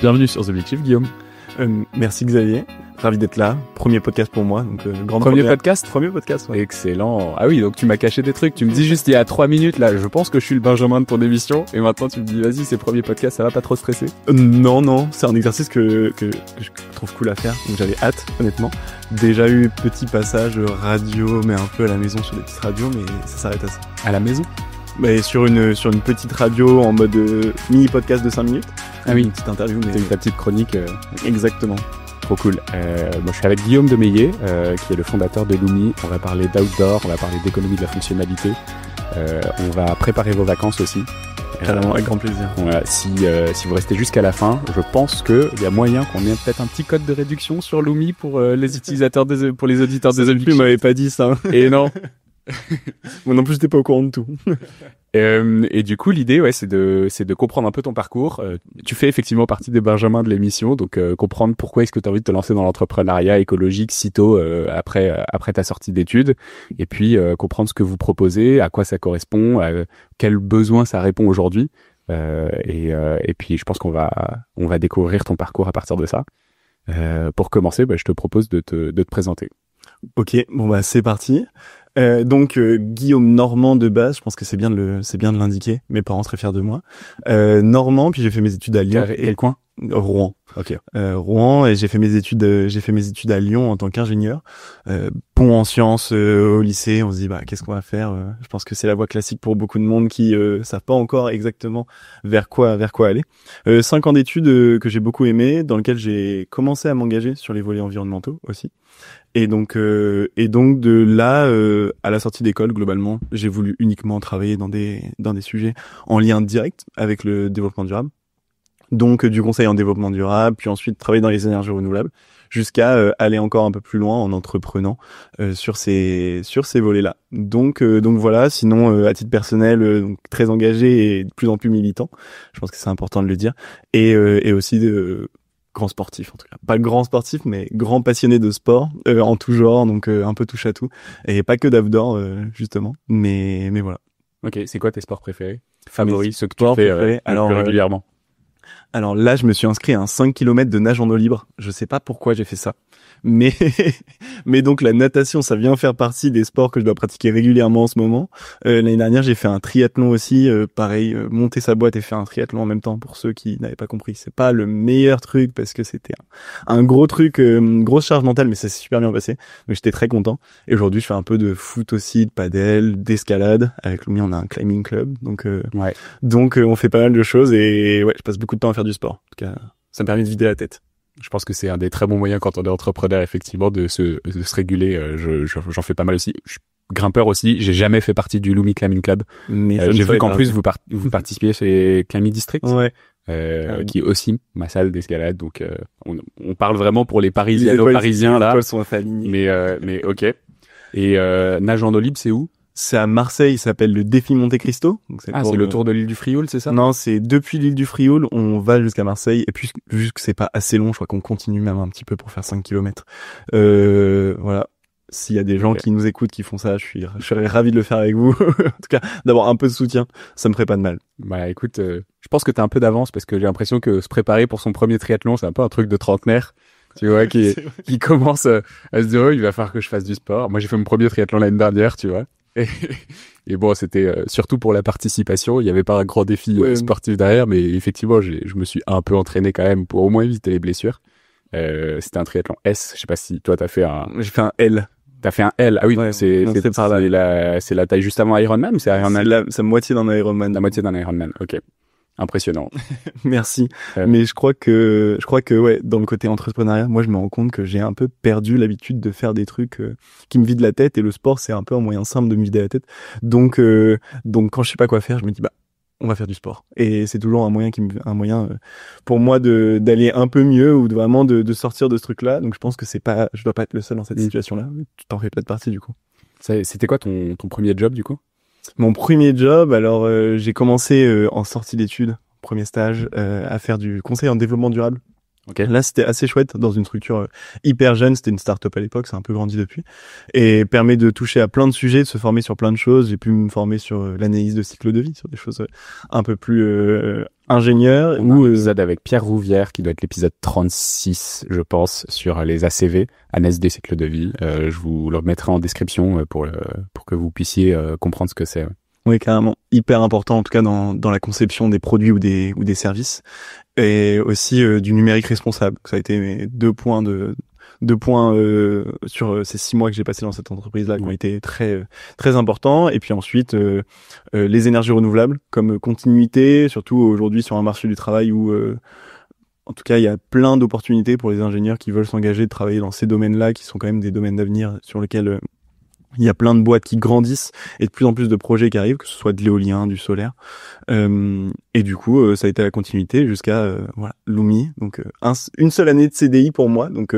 Bienvenue sur The Big Chief, Guillaume. Merci Xavier, ravi d'être là. Premier podcast pour moi, donc grand Premier podcast. Premier podcast, ouais. Excellent. Ah oui, donc tu m'as caché des trucs. Tu me dis juste il y a 3 minutes, là, je pense que je suis le Benjamin de ton émission. Et maintenant tu me dis, vas-y, c'est premier podcast, ça va pas trop stresser? Non, c'est un exercice que je trouve cool à faire, donc j'avais hâte, honnêtement. Déjà eu petit passage radio, mais un peu à la maison sur des petites radios, mais ça s'arrête à ça. À la maison? Mais sur une petite radio en mode mini podcast de 5 minutes. Ah oui, une petite interview, mais c'est ta petite chronique. Exactement. Trop cool. Moi, je suis avec Guillaume Demeillet, qui est le fondateur de Lumi. On va parler d'outdoor, on va parler d'économie de la fonctionnalité. On va préparer vos vacances aussi. Carrément, avec grand plaisir. Voilà, si vous restez jusqu'à la fin, je pense qu'il y a moyen qu'on ait peut-être un petit code de réduction sur Lumi pour les utilisateurs, pour les auditeurs des autres. Tu m'avais pas dit ça. Et non. Moi non plus, j'étais pas au courant de tout. Et du coup, l'idée, ouais, c'est de comprendre un peu ton parcours. Tu fais effectivement partie des benjamins de l'émission, donc comprendre pourquoi est-ce que tu as envie de te lancer dans l'entrepreneuriat écologique sitôt après ta sortie d'études, et puis comprendre ce que vous proposez, à quoi ça correspond, à quels besoins ça répond aujourd'hui. Et puis, je pense qu'on va découvrir ton parcours à partir de ça. Pour commencer, je te propose de te présenter. Ok, bon bah c'est parti. Donc Guillaume Normand de base, je pense que c'est bien de l'indiquer. Mes parents seraient fiers de moi. Normand, puis j'ai fait mes études à Lyon. Quel coin? Rouen. Ok. Rouen, et j'ai fait mes études à Lyon en tant qu'ingénieur. Bon en sciences au lycée, on se dit qu'est-ce qu'on va faire. Je pense que c'est la voie classique pour beaucoup de monde qui savent pas encore exactement vers quoi aller. 5 ans d'études que j'ai beaucoup aimé, dans lequel j'ai commencé à m'engager sur les volets environnementaux aussi. Et donc de là à la sortie d'école, globalement, j'ai voulu uniquement travailler dans des sujets en lien direct avec le développement durable. Donc du conseil en développement durable, puis ensuite travailler dans les énergies renouvelables, jusqu'à aller encore un peu plus loin en entreprenant sur ces volets-là. Donc voilà. Sinon, à titre personnel, donc très engagé et de plus en plus militant. Je pense que c'est important de le dire. Et aussi grand sportif, en tout cas. Pas grand sportif, mais grand passionné de sport, en tout genre, donc un peu touche à tout. Et pas que d'outdoor, justement. Mais voilà. Ok, c'est quoi tes sports préférés? Favoris, ceux que tu fais préférés, alors, plus régulièrement? Alors là, je me suis inscrit à un 5 km de nage en eau libre. Je sais pas pourquoi j'ai fait ça. Mais donc la natation, ça vient faire partie des sports que je dois pratiquer régulièrement en ce moment. L'année dernière, j'ai fait un triathlon aussi. Pareil, monter sa boîte et faire un triathlon en même temps, pour ceux qui n'avaient pas compris. C'est pas le meilleur truc parce que c'était un gros truc, grosse charge mentale, mais ça s'est super bien passé. Donc j'étais très content. Et aujourd'hui, je fais un peu de foot aussi, de padel, d'escalade. Avec Lumi, on a un climbing club. Donc on fait pas mal de choses et ouais, je passe beaucoup de temps à faire du sport. En tout cas, ça me permet de vider la tête. Je pense que c'est un des très bons moyens quand on est entrepreneur, effectivement, de se réguler. J'en fais pas mal aussi. Je suis grimpeur aussi. J'ai jamais fait partie du Lumi Climbing Club. Mais j'ai vu qu'en plus vous participiez chez Climbing District. Ouais. Qui est aussi ma salle d'escalade. Donc, on parle vraiment pour les Parisiens là. Les étoiles sont alignées. Mais ok. Et nage en eau libre, c'est où? C'est à Marseille, ça s'appelle le défi Monte Cristo. Donc c'est le tour de l'île du Frioul, c'est ça? Non, c'est depuis l'île du Frioul, on va jusqu'à Marseille. Et puis, vu que c'est pas assez long, je crois qu'on continue même un petit peu pour faire 5 km. Voilà. S'il y a des gens qui nous écoutent, qui font ça, je serais ravi de le faire avec vous. En tout cas, d'avoir un peu de soutien, ça me ferait pas de mal. Écoute, je pense que t'as un peu d'avance parce que j'ai l'impression que se préparer pour son premier triathlon, c'est un peu un truc de trentenaire. Tu vois, qui commence à se dire, il va falloir que je fasse du sport. Moi, j'ai fait mon premier triathlon l'année dernière, tu vois. Et bon, c'était surtout pour la participation. Il y avait pas un grand défi sportif derrière, mais effectivement, je me suis un peu entraîné quand même pour au moins éviter les blessures. C'était un triathlon S. Je sais pas si toi t'as fait J'ai fait un L. T'as fait un L. Ah oui, ouais, c'est la taille juste avant Ironman ou c'est Ironman? C'est la moitié d'un Ironman. La moitié d'un Ironman. Ok. Impressionnant. Merci. Mais je crois que ouais, dans le côté entrepreneuriat, moi je me rends compte que j'ai un peu perdu l'habitude de faire des trucs qui me vident la tête, et le sport c'est un peu un moyen simple de me vider la tête. Donc quand je sais pas quoi faire, je me dis on va faire du sport. Et c'est toujours un moyen pour moi d'aller un peu mieux, ou de sortir de ce truc-là. Donc je pense que je dois pas être le seul dans cette situation-là. Tu t'en fais peut-être partie du coup. C'était quoi ton premier job du coup? Mon premier job, alors j'ai commencé en sortie d'études, premier stage, à faire du conseil en développement durable. Okay. Là, c'était assez chouette dans une structure hyper jeune. C'était une start-up à l'époque, c'est un peu grandi depuis, et permet de toucher à plein de sujets, de se former sur plein de choses. J'ai pu me former sur l'analyse de cycle de vie, sur des choses un peu plus ingénieur ou un épisode avec Pierre Rouvière qui doit être l'épisode 36, je pense, sur les ACV, Analyse des cycles de vie. Je vous le remettrai en description pour que vous puissiez comprendre ce que c'est. Oui, carrément. Hyper important, en tout cas, dans la conception des produits ou des services. Et aussi, du numérique responsable. Ça a été mes deux points sur ces 6 mois que j'ai passé dans cette entreprise-là qui ont été très, très importants. Et puis ensuite, les énergies renouvelables comme continuité, surtout aujourd'hui sur un marché du travail où, en tout cas, il y a plein d'opportunités pour les ingénieurs qui veulent s'engager de travailler dans ces domaines-là, qui sont quand même des domaines d'avenir sur lesquels il y a plein de boîtes qui grandissent et de plus en plus de projets qui arrivent, que ce soit de l'éolien, du solaire. Et du coup, ça a été la continuité jusqu'à Lumi. Donc une seule année de CDI pour moi. Donc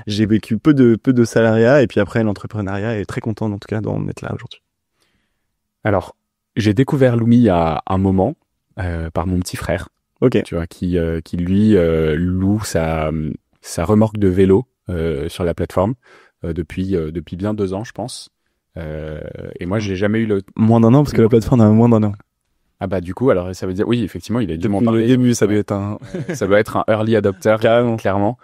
j'ai vécu peu de salariat et puis après l'entrepreneuriat est très content en tout cas d'en être là aujourd'hui. Alors, j'ai découvert Lumi il y a un moment par mon petit frère. Ok. Tu vois, qui lui loue sa remorque de vélo sur la plateforme. Depuis bien 2 ans, je pense. Et moi, j'ai jamais eu le... Moins d'1 an, parce que la plateforme a moins d'1 an. Ah bah du coup, alors ça veut dire... Oui, effectivement, il a dû m'en Depuis parler. le début, ça doit être un... ça doit être un early adopter, clairement.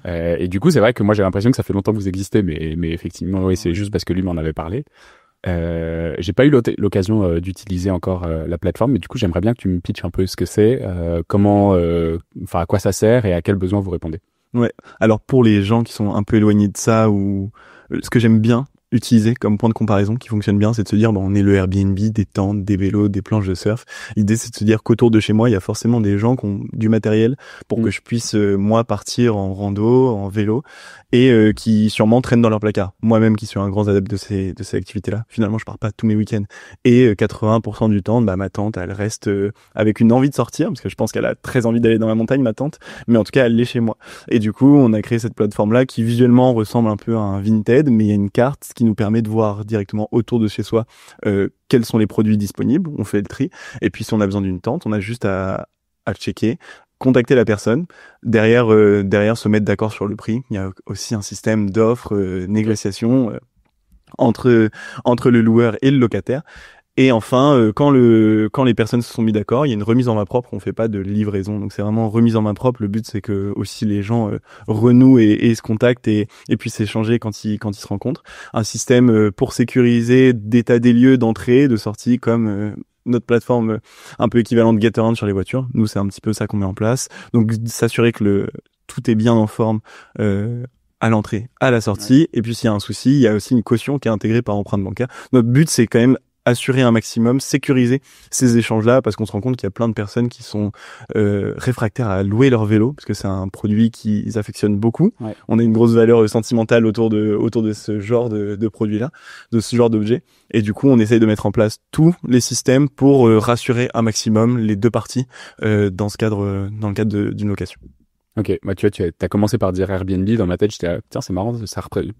Et du coup, c'est vrai que moi, j'ai l'impression que ça fait longtemps que vous existez, mais effectivement, oui, c'est juste parce que lui m'en avait parlé. J'ai pas eu l'occasion d'utiliser encore la plateforme, mais du coup, j'aimerais bien que tu me pitches un peu ce que c'est, à quoi ça sert et à quels besoins vous répondez. Ouais. Alors pour les gens qui sont un peu éloignés de ça ou ce que j'aime bien utiliser comme point de comparaison qui fonctionne bien, c'est de se dire on est le Airbnb des tentes, des vélos, des planches de surf. L'idée c'est de se dire qu'autour de chez moi, il y a forcément des gens qui ont du matériel pour que je puisse moi partir en rando, en vélo et qui sûrement traînent dans leur placard. Moi-même qui suis un grand adepte de ces activités-là, finalement je pars pas tous mes week-ends et 80% du temps ma tante elle reste avec une envie de sortir parce que je pense qu'elle a très envie d'aller dans la montagne ma tante, mais en tout cas elle est chez moi. Et du coup, on a créé cette plateforme-là qui visuellement ressemble un peu à un Vinted, mais il y a une carte qui nous permet de voir directement autour de chez soi quels sont les produits disponibles. On fait le tri. Et puis, si on a besoin d'une tente, on a juste à checker, contacter la personne, derrière se mettre d'accord sur le prix. Il y a aussi un système d'offres, négociation entre le loueur et le locataire. Et enfin, quand les personnes se sont mis d'accord, il y a une remise en main propre. On fait pas de livraison, donc c'est vraiment remise en main propre. Le but c'est que aussi les gens renouent et se contactent et puissent échanger quand ils se rencontrent. Un système pour sécuriser d'état des lieux d'entrée, de sortie, comme notre plateforme un peu équivalente de Getaround sur les voitures. Nous, c'est un petit peu ça qu'on met en place. Donc s'assurer que tout est bien en forme. À l'entrée, à la sortie. Ouais. Et puis s'il y a un souci, il y a aussi une caution qui est intégrée par empreinte bancaire. Notre but c'est quand même assurer un maximum, sécuriser ces échanges-là, parce qu'on se rend compte qu'il y a plein de personnes qui sont réfractaires à louer leur vélo, parce que c'est un produit qu'ils affectionnent beaucoup. Ouais. On a une grosse valeur sentimentale autour de ce genre de produit-là, de ce genre d'objet. Et du coup, on essaye de mettre en place tous les systèmes pour rassurer un maximum les deux parties dans le cadre d'une location. Ok, bah tu as commencé par dire Airbnb. Dans ma tête, j'étais tiens, c'est marrant.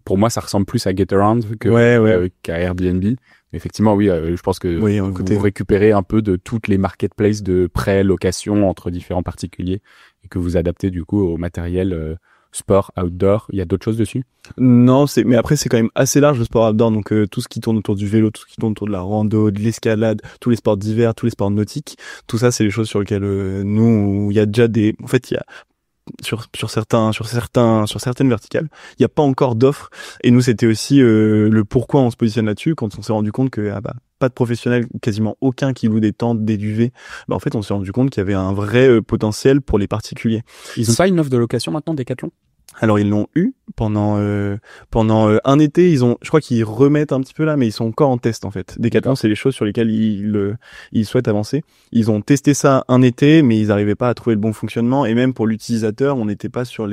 Pour moi, ça ressemble plus à Getaround qu'à Airbnb. Effectivement, oui, je pense que vous récupérez un peu de toutes les marketplaces de pré-location entre différents particuliers et que vous adaptez du coup au matériel sport, outdoor. Il y a d'autres choses dessus? Non, mais après c'est quand même assez large le sport outdoor, donc tout ce qui tourne autour du vélo, tout ce qui tourne autour de la rando, de l'escalade, tous les sports d'hiver, tous les sports nautiques, tout ça c'est les choses sur lesquelles nous, il y a déjà en fait il y a sur certaines verticales, il n'y a pas encore d'offres et nous c'était aussi le pourquoi on se positionne là-dessus quand on s'est rendu compte que pas de professionnels, quasiment aucun qui loue des tentes, des duvets. En fait, on s'est rendu compte qu'il y avait un vrai potentiel pour les particuliers. Ils ont pas une offre de location maintenant, Decathlon? Alors ils l'ont eu pendant un été, je crois qu'ils remettent un petit peu là, mais ils sont encore en test en fait. Decathlon, c'est les choses sur lesquelles ils souhaitent avancer. Ils ont testé ça un été, mais ils n'arrivaient pas à trouver le bon fonctionnement et même pour l'utilisateur, on n'était pas sur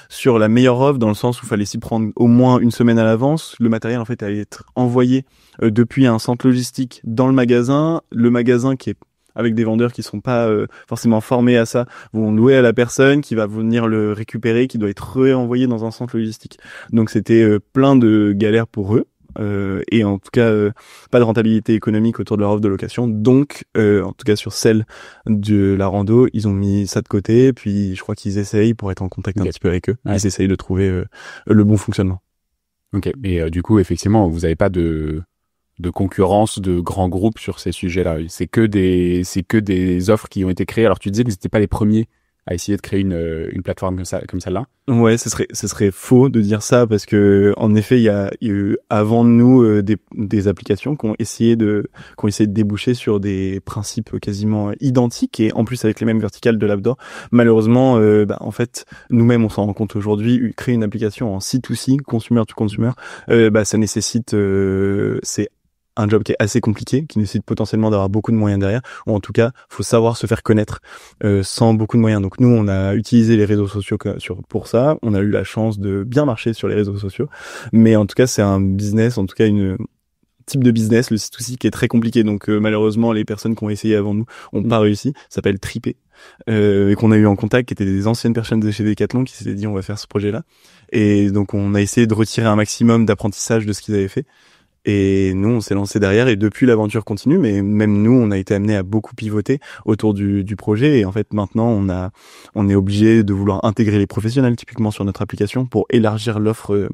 sur la meilleure offre dans le sens où il fallait s'y prendre au moins une semaine à l'avance. Le matériel en fait allait être envoyé depuis un centre logistique dans le magasin qui est avec des vendeurs qui sont pas forcément formés à ça, vont louer à la personne qui va venir le récupérer, qui doit être réenvoyé dans un centre logistique. Donc c'était plein de galères pour eux. Et en tout cas pas de rentabilité économique autour de leur offre de location, donc en tout cas sur celle de la rando ils ont mis ça de côté, puis je crois qu'ils essayent pour être en contact un petit peu avec eux, ils essayent de trouver le bon fonctionnement. Ok, et du coup effectivement vous avez pas de de concurrence de grands groupes sur ces sujets-là. C'est que des offres qui ont été créées. Alors tu disais que vous n'étiez pas les premiers à essayer de créer une plateforme comme celle-là. Ouais, ce serait faux de dire ça parce que en effet, il y a eu avant nous des applications qui ont essayé de déboucher sur des principes quasiment identiques et en plus avec les mêmes verticales de l'AppDoor. Malheureusement, en fait, nous-mêmes on s'en rend compte aujourd'hui, créer une application en C2C, consumer to consumer, ça nécessite c'est un job qui est assez compliqué, qui nécessite potentiellement d'avoir beaucoup de moyens derrière, ou en tout cas, faut savoir se faire connaître sans beaucoup de moyens. Donc nous, on a utilisé les réseaux sociaux pour ça. On a eu la chance de bien marcher sur les réseaux sociaux, mais en tout cas, c'est un business, en tout cas une type de business, le C2C, qui est très compliqué. Donc malheureusement, les personnes qui ont essayé avant nous ont pas réussi. Ça s'appelle Tripé. Et qu'on a eu en contact, qui étaient des anciennes personnes de chez Decathlon qui s'étaient dit on va faire ce projet-là. Et donc on a essayé de retirer un maximum d'apprentissage de ce qu'ils avaient fait. Et nous, on s'est lancé derrière et depuis l'aventure continue, mais même nous, on a été amené à beaucoup pivoter autour du projet et en fait maintenant, on est obligé de vouloir intégrer les professionnels typiquement sur notre application pour élargir l'offre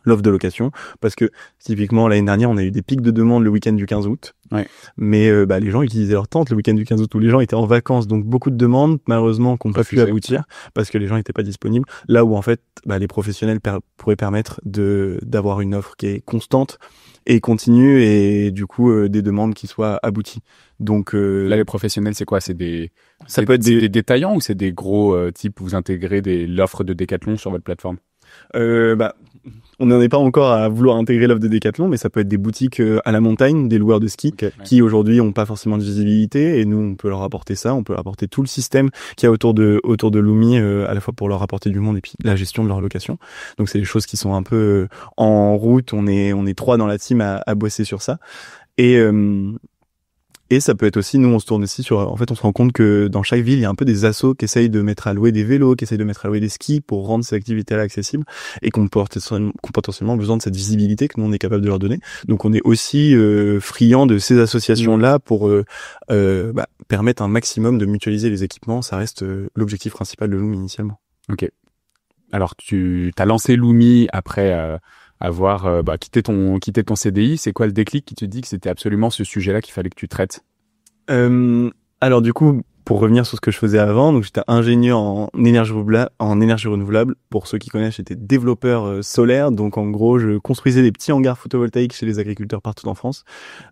de location parce que typiquement l'année dernière, on a eu des pics de demande le week-end du 15 août. Ouais. Mais les gens utilisaient leur tente le week-end du 15 août où les gens étaient en vacances, donc beaucoup de demandes malheureusement qui n'ont pas pu aboutir parce que les gens n'étaient pas disponibles. Là où en fait les professionnels pourraient permettre d'avoir une offre qui est constante et continue et du coup des demandes qui soient abouties. Donc là les professionnels c'est quoi? C'est peut être des détaillants ou c'est des gros types où vous intégrez l'offre de Decathlon sur votre plateforme? On n'en est pas encore à vouloir intégrer l'offre de Decathlon, mais ça peut être des boutiques à la montagne, des loueurs de ski, qui aujourd'hui ont pas forcément de visibilité, et nous on peut leur apporter ça, on peut leur apporter tout le système qu'il y a autour de Lumi, à la fois pour leur apporter du monde et puis la gestion de leur location. Donc c'est des choses qui sont un peu en route. On est 3 dans la team à bosser sur ça, et ça peut être aussi, nous on se tourne aussi sur, en fait on se rend compte que dans chaque ville il y a un peu des assos qui essayent de mettre à louer des vélos, qui essayent de mettre à louer des skis pour rendre ces activités-là accessibles et qu'on potentiellement besoin de cette visibilité que nous on est capable de leur donner. Donc on est aussi friand de ces associations-là pour permettre un maximum de mutualiser les équipements. Ça reste l'objectif principal de Lumi initialement. Ok. Alors tu t'as lancé Lumi après avoir quitté ton CDI. C'est quoi le déclic qui te dit que c'était absolument ce sujet-là qu'il fallait que tu traites? Alors du coup, pour revenir sur ce que je faisais avant, donc j'étais ingénieur en énergie renouvelable. Pour ceux qui connaissent, j'étais développeur solaire. Donc en gros, je construisais des petits hangars photovoltaïques chez les agriculteurs partout en France.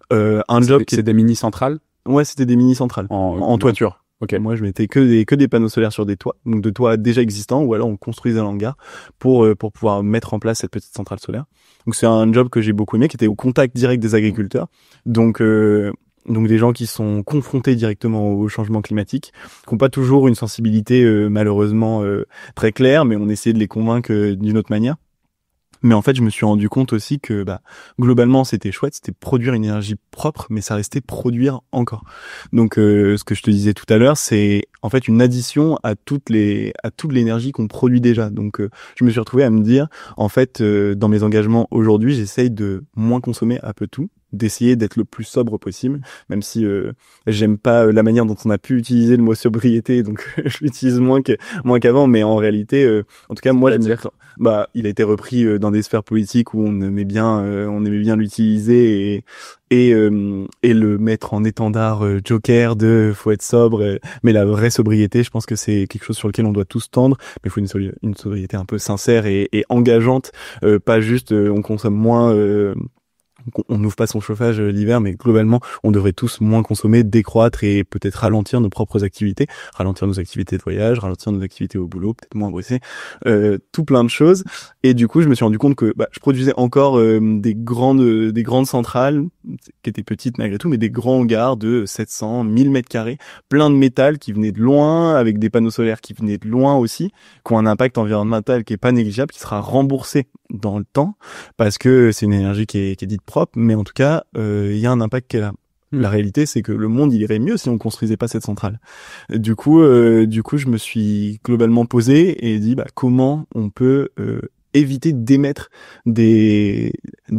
C'est des mini centrales? Ouais, c'était des mini centrales en toiture. Okay. Moi, je mettais que des panneaux solaires sur des toits, donc de toits déjà existants, ou alors on construisait un hangar pour pouvoir mettre en place cette petite centrale solaire. Donc c'est un job que j'ai beaucoup aimé, qui était au contact direct des agriculteurs. Donc des gens qui sont confrontés directement au changement climatique, qui n'ont pas toujours une sensibilité malheureusement très claire, mais on essayait de les convaincre d'une autre manière. Mais en fait, je me suis rendu compte aussi que globalement, c'était chouette, c'était produire une énergie propre, mais ça restait produire encore. Donc, ce que je te disais tout à l'heure, c'est en fait une addition à toute l'énergie qu'on produit déjà. Donc, je me suis retrouvé à me dire, en fait, dans mes engagements aujourd'hui, j'essaye de moins consommer à peu tout, d'essayer d'être le plus sobre possible, même si j'aime pas la manière dont on a pu utiliser le mot sobriété, donc je l'utilise moins qu'avant, mais en réalité, en tout cas moi j'aime dire, il a été repris dans des sphères politiques où on aimait bien l'utiliser et le mettre en étendard joker de faut être sobre, mais la vraie sobriété, je pense que c'est quelque chose sur lequel on doit tous tendre, mais il faut une sobriété un peu sincère et engageante, pas juste on consomme moins, on n'ouvre pas son chauffage l'hiver, mais globalement, on devrait tous moins consommer, décroître et peut-être ralentir nos propres activités, ralentir nos activités de voyage, ralentir nos activités au boulot, peut-être moins bosser, tout plein de choses. Et du coup, je me suis rendu compte que je produisais encore des grandes centrales qui étaient petites malgré tout, mais des grands hangars de 700, 1000 mètres carrés, plein de métal qui venait de loin, avec des panneaux solaires qui venaient de loin aussi, qui ont un impact environnemental qui est pas négligeable, qui sera remboursé dans le temps, parce que c'est une énergie qui est dite propre, mais en tout cas, il y a un impact qu'elle a. La réalité, c'est que le monde, il irait mieux si on construisait pas cette centrale. Du coup, je me suis globalement posé et dit, comment on peut éviter d'émettre des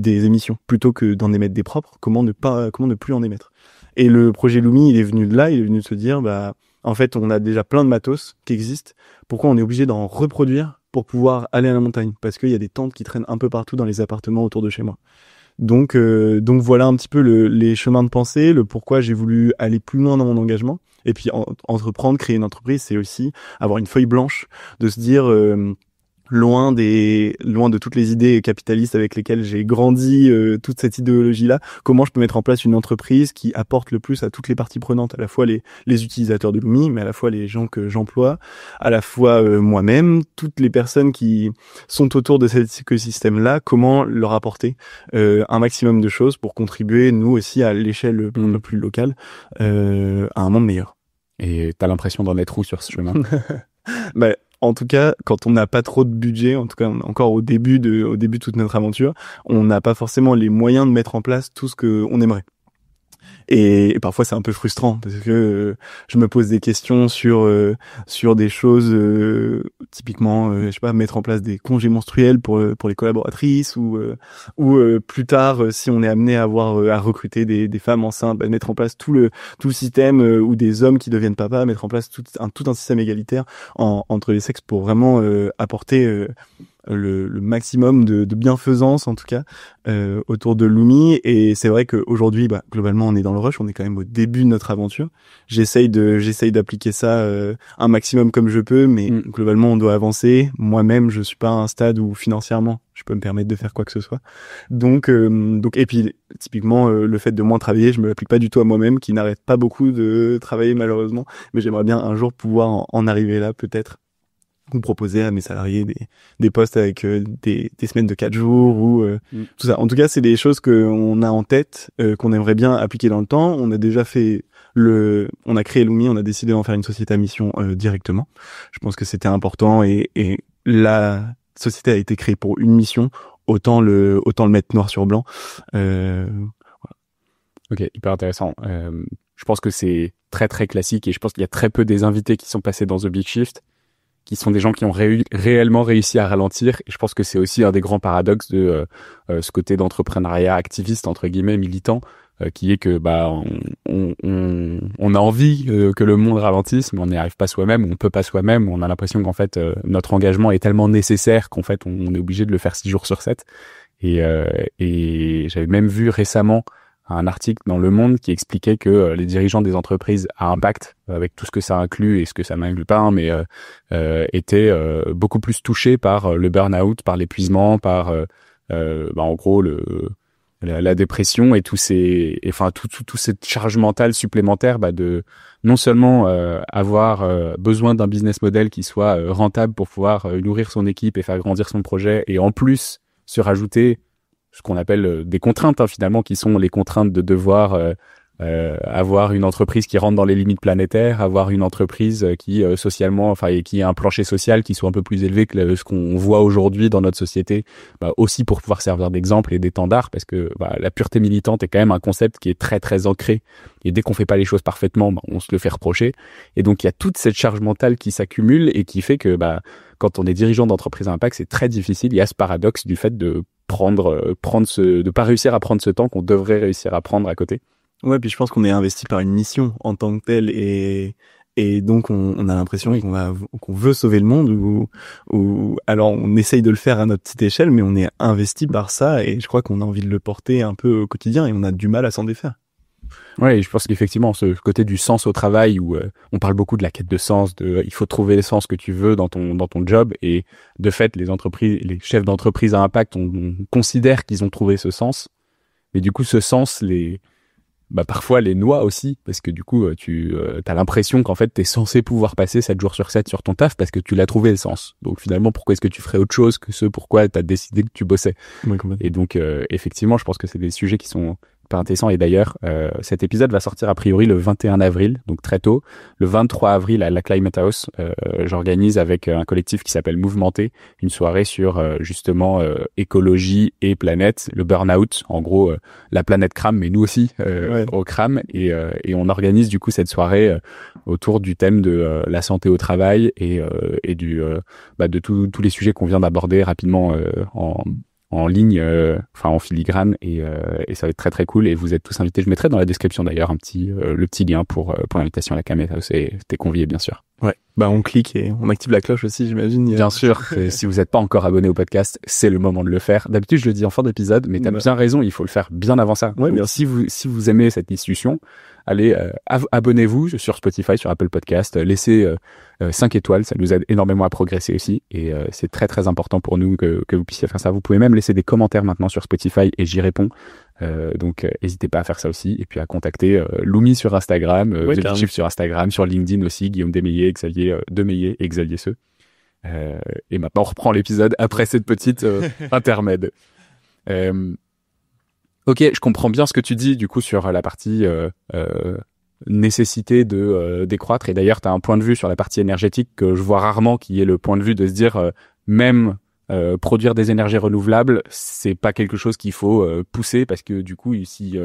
émissions plutôt que d'en émettre des propres. Comment ne plus en émettre. Et le projet Lumi, il est venu de là. Il est venu de se dire, en fait, on a déjà plein de matos qui existent. Pourquoi on est obligé d'en reproduire pour pouvoir aller à la montagne? Parce qu'il y a des tentes qui traînent un peu partout dans les appartements autour de chez moi. Donc voilà un petit peu les chemins de pensée, le pourquoi j'ai voulu aller plus loin dans mon engagement. Et puis entreprendre, créer une entreprise, c'est aussi avoir une feuille blanche, de se dire loin de toutes les idées capitalistes avec lesquelles j'ai grandi, toute cette idéologie-là, comment je peux mettre en place une entreprise qui apporte le plus à toutes les parties prenantes, à la fois les utilisateurs de Lumi, mais à la fois les gens que j'emploie, à la fois moi-même, toutes les personnes qui sont autour de cet écosystème-là, comment leur apporter un maximum de choses pour contribuer, nous aussi, à l'échelle le plus locale, à un monde meilleur. Et t'as l'impression d'en être où sur ce chemin? Bah, en tout cas, quand on n'a pas trop de budget, en tout cas, on est encore au début de toute notre aventure, on n'a pas forcément les moyens de mettre en place tout ce que on aimerait. Et parfois c'est un peu frustrant parce que je me pose des questions sur des choses typiquement je sais pas, mettre en place des congés menstruels pour les collaboratrices ou plus tard si on est amené à recruter des femmes enceintes, mettre en place tout le système ou des hommes qui deviennent papas, mettre en place tout un système égalitaire entre les sexes pour vraiment apporter le maximum de bienfaisance en tout cas autour de Lumi. Et c'est vrai qu'aujourd'hui globalement on est dans le rush, on est quand même au début de notre aventure. J'essaye d'appliquer ça un maximum comme je peux, mais globalement on doit avancer. Moi-même je suis pas à un stade où financièrement je peux me permettre de faire quoi que ce soit, donc et puis typiquement le fait de moins travailler, je me l'applique pas du tout à moi-même qui n'arrête pas beaucoup de travailler malheureusement, mais j'aimerais bien un jour pouvoir en arriver là peut-être, ou proposer à mes salariés des postes avec des semaines de 4 jours ou tout ça. En tout cas, c'est des choses qu'on a en tête, qu'on aimerait bien appliquer dans le temps. On a déjà fait on a créé Lumi, on a décidé d'en faire une société à mission directement. Je pense que c'était important et la société a été créée pour une mission, autant le mettre noir sur blanc. Voilà. Ok, hyper intéressant. Je pense que c'est très très classique et je pense qu'il y a très peu des invités qui sont passés dans The Big Shift qui sont des gens qui ont réellement réussi à ralentir. Et je pense que c'est aussi un des grands paradoxes de ce côté d'entrepreneuriat activiste, entre guillemets, militant, qui est que on a envie que le monde ralentisse, mais on n'y arrive pas soi-même, on peut pas soi-même, on a l'impression qu'en fait notre engagement est tellement nécessaire qu'en fait on est obligé de le faire 6 jours sur 7. Et j'avais même vu récemment un article dans Le Monde qui expliquait que les dirigeants des entreprises à impact, avec tout ce que ça inclut et ce que ça n'inclut pas, mais étaient beaucoup plus touchés par le burn-out, par l'épuisement, par en gros la dépression et toute cette charge mentale supplémentaire de non seulement avoir besoin d'un business model qui soit rentable pour pouvoir nourrir son équipe et faire grandir son projet, et en plus se rajouter ce qu'on appelle des contraintes finalement, qui sont les contraintes de devoir avoir une entreprise qui rentre dans les limites planétaires, avoir une entreprise qui socialement, et qui a un plancher social qui soit un peu plus élevé que ce qu'on voit aujourd'hui dans notre société, aussi pour pouvoir servir d'exemple et d'étendard, parce que la pureté militante est quand même un concept qui est très très ancré, et dès qu'on fait pas les choses parfaitement, on se le fait reprocher. Et donc il y a toute cette charge mentale qui s'accumule et qui fait que quand on est dirigeant d'entreprise à impact, c'est très difficile. Il y a ce paradoxe du fait de de pas réussir à prendre ce temps qu'on devrait réussir à prendre à côté. Ouais, puis je pense qu'on est investi par une mission en tant que telle, et donc on a l'impression qu'on veut sauver le monde, ou alors on essaye de le faire à notre petite échelle, mais on est investi par ça, et je crois qu'on a envie de le porter un peu au quotidien, et on a du mal à s'en défaire. Ouais, je pense qu'effectivement, ce côté du sens au travail, où on parle beaucoup de la quête de sens, il faut trouver le sens que tu veux dans ton job, et de fait, les chefs d'entreprise à impact, on considère qu'ils ont trouvé ce sens, mais du coup, ce sens parfois les noie aussi, parce que du coup, tu as l'impression qu'en fait, t'es censé pouvoir passer 7 jours sur 7 sur ton taf parce que tu l'as trouvé le sens. Donc finalement, pourquoi est-ce que tu ferais autre chose que ce pourquoi t'as décidé que tu bossais? Ouais, et donc, effectivement, je pense que c'est des sujets qui sont hyper intéressants. Et d'ailleurs, cet épisode va sortir a priori le 21 avril, donc très tôt. Le 23 avril, à la Climate House, j'organise avec un collectif qui s'appelle Mouvementé une soirée sur justement écologie et planète, le burn-out. En gros, la planète crame, mais nous aussi, on crame. Et on organise du coup cette soirée autour du thème de la santé au travail et de tous les sujets qu'on vient d'aborder rapidement en ligne, en filigrane, et ça va être très très cool, et vous êtes tous invités. Je mettrai dans la description d'ailleurs le petit lien pour l'invitation à la Climate House, et t'es conviés bien sûr. Ouais. Bah on clique et on active la cloche aussi, j'imagine. Bien sûr. Si vous n'êtes pas encore abonné au podcast, c'est le moment de le faire. D'habitude, je le dis en fin d'épisode, mais t'as bien raison, il faut le faire bien avant ça. Ouais, donc, si vous aimez cette discussion, allez, abonnez-vous sur Spotify, sur Apple Podcast, laissez 5 étoiles, ça nous aide énormément à progresser aussi, et c'est très très important pour nous que vous puissiez faire ça. Vous pouvez même laisser des commentaires maintenant sur Spotify et j'y réponds. Donc n'hésitez pas à faire ça aussi, et puis à contacter Lumi sur Instagram, Chief sur Instagram, sur LinkedIn aussi, Guillaume Desmeillé, Xavier Demeillé et Xavier Seux. Et maintenant on reprend l'épisode après cette petite intermède. Ok, je comprends bien ce que tu dis du coup sur la partie nécessité de décroître, et d'ailleurs tu as un point de vue sur la partie énergétique que je vois rarement, qui est le point de vue de se dire même produire des énergies renouvelables, c'est pas quelque chose qu'il faut pousser, parce que du coup ici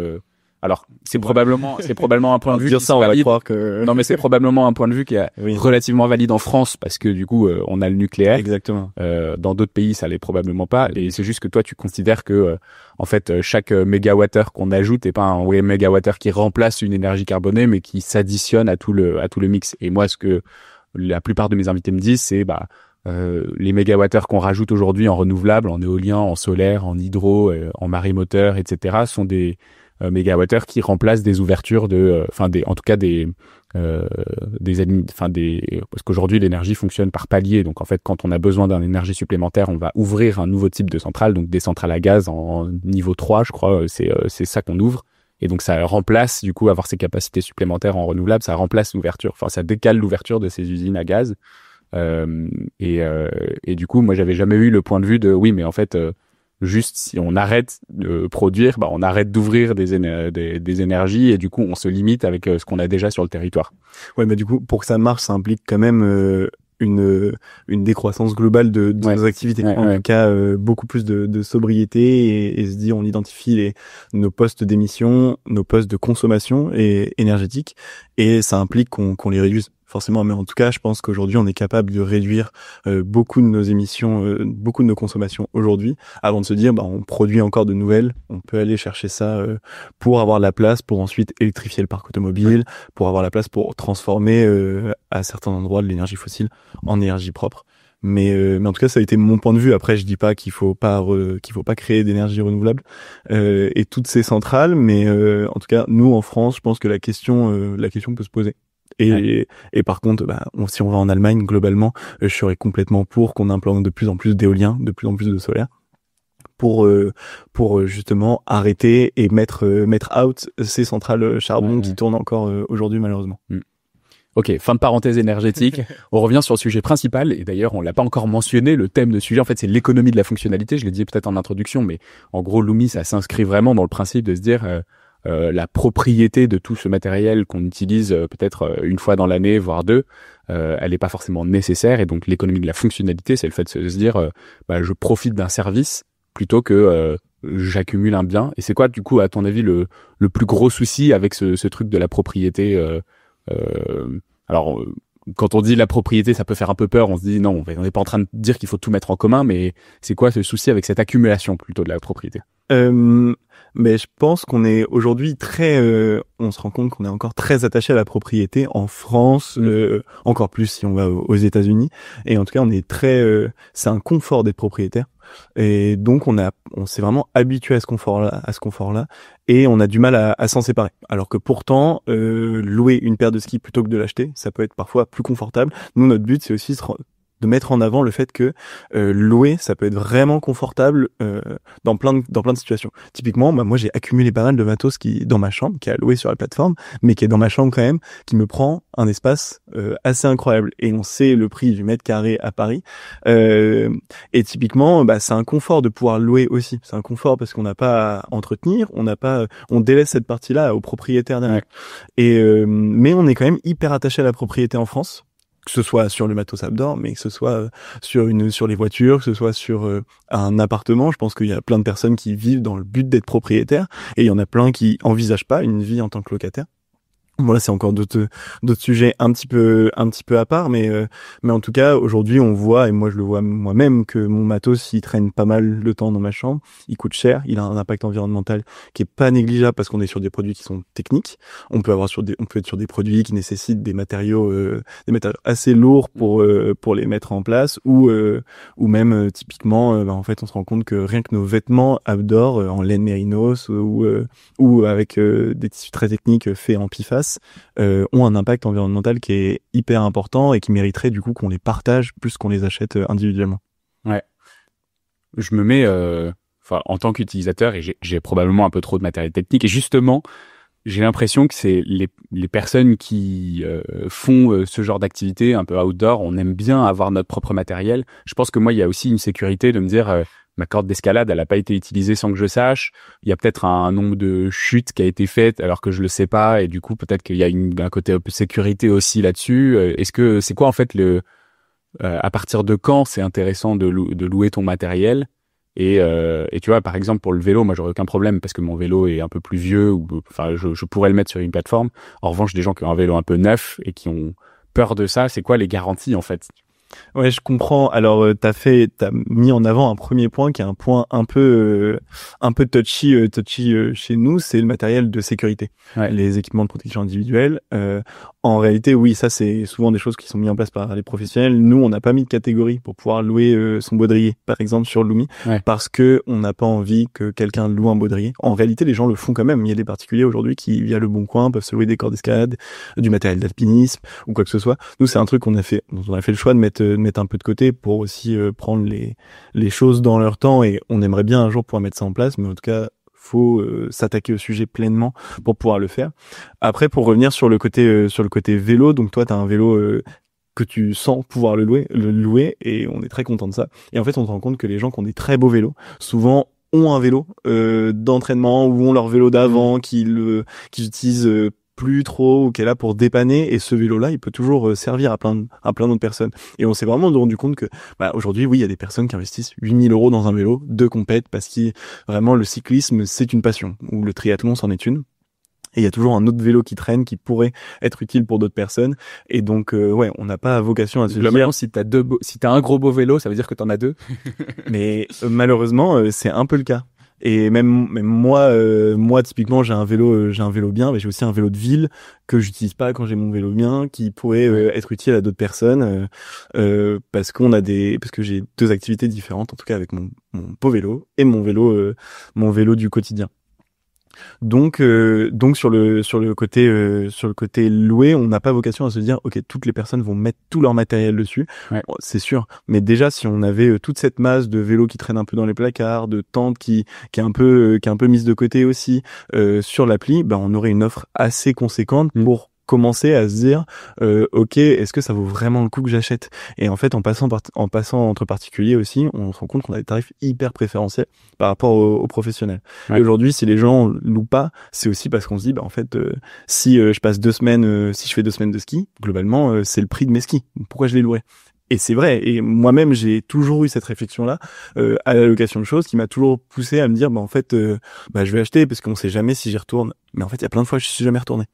alors c'est probablement un point de vue dire qui ça, on va valide. croire que Non, mais c'est probablement un point de vue qui est relativement valide en France, parce que du coup on a le nucléaire. Exactement. Dans d'autres pays ça l'est probablement pas, et c'est juste que toi tu considères que en fait chaque mégawattheure qu'on ajoute est pas un mégawattheure qui remplace une énergie carbonée, mais qui s'additionne à tout le mix. Et moi, ce que la plupart de mes invités me disent, c'est les mégawattheures qu'on rajoute aujourd'hui en renouvelable, en éolien, en solaire, en hydro, en marémoteur, etc., sont des mégawattheures qui remplacent des ouvertures parce qu'aujourd'hui l'énergie fonctionne par palier. Donc en fait, quand on a besoin d'une énergie supplémentaire, on va ouvrir un nouveau type de centrale, donc des centrales à gaz en niveau 3, je crois, c'est ça qu'on ouvre. Et donc ça remplace, du coup, avoir ces capacités supplémentaires en renouvelable, ça remplace l'ouverture, enfin ça décale l'ouverture de ces usines à gaz. Et du coup, moi j'avais jamais eu le point de vue de oui, mais en fait juste si on arrête de produire, on arrête d'ouvrir des énergies, et du coup on se limite avec ce qu'on a déjà sur le territoire. Ouais, mais du coup pour que ça marche, ça implique quand même une décroissance globale de nos activités. En tout cas, beaucoup plus de sobriété, et se dit on identifie nos postes d'émission, nos postes de consommation et énergétique, et ça implique qu'on les réduise. Forcément, mais en tout cas, je pense qu'aujourd'hui, on est capable de réduire beaucoup de nos émissions, beaucoup de nos consommations aujourd'hui, avant de se dire, on produit encore de nouvelles. On peut aller chercher ça pour avoir la place, pour ensuite électrifier le parc automobile, pour avoir la place pour transformer à certains endroits de l'énergie fossile en énergie propre. Mais en tout cas, ça a été mon point de vue. Après, je dis pas qu'il faut pas créer d'énergie renouvelable et toutes ces centrales, mais en tout cas, nous en France, je pense que la question peut se poser. Et par contre, si on va en Allemagne, globalement, je serais complètement pour qu'on implante de plus en plus d'éolien, de plus en plus de solaire, pour justement arrêter et mettre out ces centrales charbon qui tournent encore aujourd'hui, malheureusement. Ok, fin de parenthèse énergétique. On revient sur le sujet principal, et d'ailleurs on l'a pas encore mentionné, le thème de sujet en fait c'est l'économie de la fonctionnalité. Je l'ai dit peut-être en introduction, mais en gros Lumi, ça s'inscrit vraiment dans le principe de se dire la propriété de tout ce matériel qu'on utilise peut-être une fois dans l'année, voire deux, elle n'est pas forcément nécessaire. Et donc l'économie de la fonctionnalité, c'est le fait de se dire je profite d'un service plutôt que j'accumule un bien. Et c'est quoi du coup à ton avis le plus gros souci avec ce truc de la propriété alors quand on dit la propriété, ça peut faire un peu peur, on se dit non, on n'est pas en train de dire qu'il faut tout mettre en commun, mais c'est quoi ce souci avec cette accumulation plutôt de la propriété? Mais je pense qu'on est aujourd'hui on se rend compte qu'on est encore très attaché à la propriété en France, encore plus si on va aux États-Unis. Et en tout cas, on est c'est un confort d'être propriétaire. Et donc on s'est vraiment habitué à ce confort-là, et on a du mal à s'en séparer. Alors que pourtant, louer une paire de skis plutôt que de l'acheter, ça peut être parfois plus confortable. Nous, notre but, c'est aussi de mettre en avant le fait que louer, ça peut être vraiment confortable dans plein de situations. Typiquement, moi j'ai accumulé pas mal de matos dans ma chambre, qui est à louer sur la plateforme, mais qui est dans ma chambre quand même, qui me prend un espace assez incroyable. Et on sait le prix du mètre carré à Paris. Et typiquement, c'est un confort de pouvoir louer aussi. C'est un confort parce qu'on n'a pas à entretenir, on délaisse cette partie-là aux propriétaires derrière. Et mais on est quand même hyper attaché à la propriété en France, que ce soit sur le matos outdoor, mais que ce soit sur les voitures, que ce soit sur un appartement. Je pense qu'il y a plein de personnes qui vivent dans le but d'être propriétaires, et il y en a plein qui envisagent pas une vie en tant que locataire. Bon là c'est encore d'autres sujets un petit peu à part, mais en tout cas aujourd'hui on voit, et moi je le vois moi-même, que mon matos il traîne pas mal de temps dans ma chambre, il coûte cher, il a un impact environnemental qui est pas négligeable parce qu'on est sur des produits qui sont techniques. On peut être sur des produits qui nécessitent des matériaux assez lourds pour les mettre en place, ou même typiquement en fait on se rend compte que rien que nos vêtements outdoor en laine mérinos ou avec des tissus très techniques faits en PFAS ont un impact environnemental qui est hyper important et qui mériterait du coup qu'on les partage plus qu'on les achète individuellement. Ouais. Je me mets en tant qu'utilisateur, et j'ai probablement un peu trop de matériel technique, et justement j'ai l'impression que c'est les personnes qui font ce genre d'activité un peu outdoor, on aime bien avoir notre propre matériel. Je pense que moi il y a aussi une sécurité de me dire ma corde d'escalade, elle a pas été utilisée sans que je sache. Il y a peut-être un nombre de chutes qui a été fait alors que je le sais pas, et du coup peut-être qu'il y a un côté un peu sécurité aussi là-dessus. Est-ce que c'est quoi en fait à partir de quand c'est intéressant de louer ton matériel? Et tu vois, par exemple pour le vélo, moi j'aurais aucun problème parce que mon vélo est un peu plus vieux, ou enfin je pourrais le mettre sur une plateforme. En revanche, des gens qui ont un vélo un peu neuf et qui ont peur de ça, c'est quoi les garanties en fait? Ouais, je comprends. Alors, t'as mis en avant un premier point qui est un point un peu touchy chez nous, c'est le matériel de sécurité, Ouais. les équipements de protection individuelle. En réalité, oui, ça c'est souvent des choses qui sont mises en place par les professionnels. Nous, on n'a pas mis de catégorie pour pouvoir louer son baudrier, par exemple sur Lumi, parce que on n'a pas envie que quelqu'un loue un baudrier. En réalité, les gens le font quand même. Il y a des particuliers aujourd'hui qui, via Le Bon Coin, peuvent se louer des cordes d'escalade, du matériel d'alpinisme ou quoi que ce soit. Nous, c'est un truc dont on a fait le choix de mettre un peu de côté pour aussi prendre les choses dans leur temps, et on aimerait bien un jour pouvoir mettre ça en place, mais en tout cas faut s'attaquer au sujet pleinement pour pouvoir le faire. Après, pour revenir sur le côté vélo, donc toi t'as un vélo que tu sens pouvoir le louer, et on est très content de ça. Et en fait, on se rend compte que les gens qui ont des très beaux vélos souvent ont un vélo d'entraînement, ou ont leur vélo d'avant qu'ils utilisent plus trop, ou qui est là pour dépanner, et ce vélo-là, il peut toujours servir à plein d'autres personnes. Et on s'est vraiment rendu compte que, aujourd'hui, oui, il y a des personnes qui investissent 8 000 € dans un vélo de compète, parce que vraiment, le cyclisme, c'est une passion, ou le triathlon, c'en est une. Et il y a toujours un autre vélo qui traîne, qui pourrait être utile pour d'autres personnes. Et donc, on n'a pas vocation à se dire... Si t'as un gros beau vélo, ça veut dire que t'en as deux. Mais malheureusement, c'est un peu le cas. Et même moi typiquement j'ai un vélo bien, mais j'ai aussi un vélo de ville que j'utilise pas quand j'ai mon vélo bien, qui pourrait être utile à d'autres personnes, parce que j'ai deux activités différentes, en tout cas avec mon beau vélo et mon vélo du quotidien. Donc sur le côté loué, on n'a pas vocation à se dire ok, toutes les personnes vont mettre tout leur matériel dessus. Ouais. Bon, c'est sûr, mais déjà si on avait toute cette masse de vélos qui traînent un peu dans les placards, de tentes qui est un peu mise de côté aussi sur l'appli, on aurait une offre assez conséquente pour commencer à se dire ok, est-ce que ça vaut vraiment le coup que j'achète? Et en fait, en passant entre particuliers aussi, on se rend compte qu'on a des tarifs hyper préférentiels par rapport aux professionnels. Ouais. Et aujourd'hui, si les gens louent pas, c'est aussi parce qu'on se dit en fait si je passe 2 semaines, si je fais 2 semaines de ski, globalement c'est le prix de mes skis, pourquoi je les louerais? Et c'est vrai, et moi-même j'ai toujours eu cette réflexion-là à la location de choses, qui m'a toujours poussé à me dire en fait je vais acheter parce qu'on sait jamais si j'y retourne. Mais en fait, il y a plein de fois je suis jamais retourné.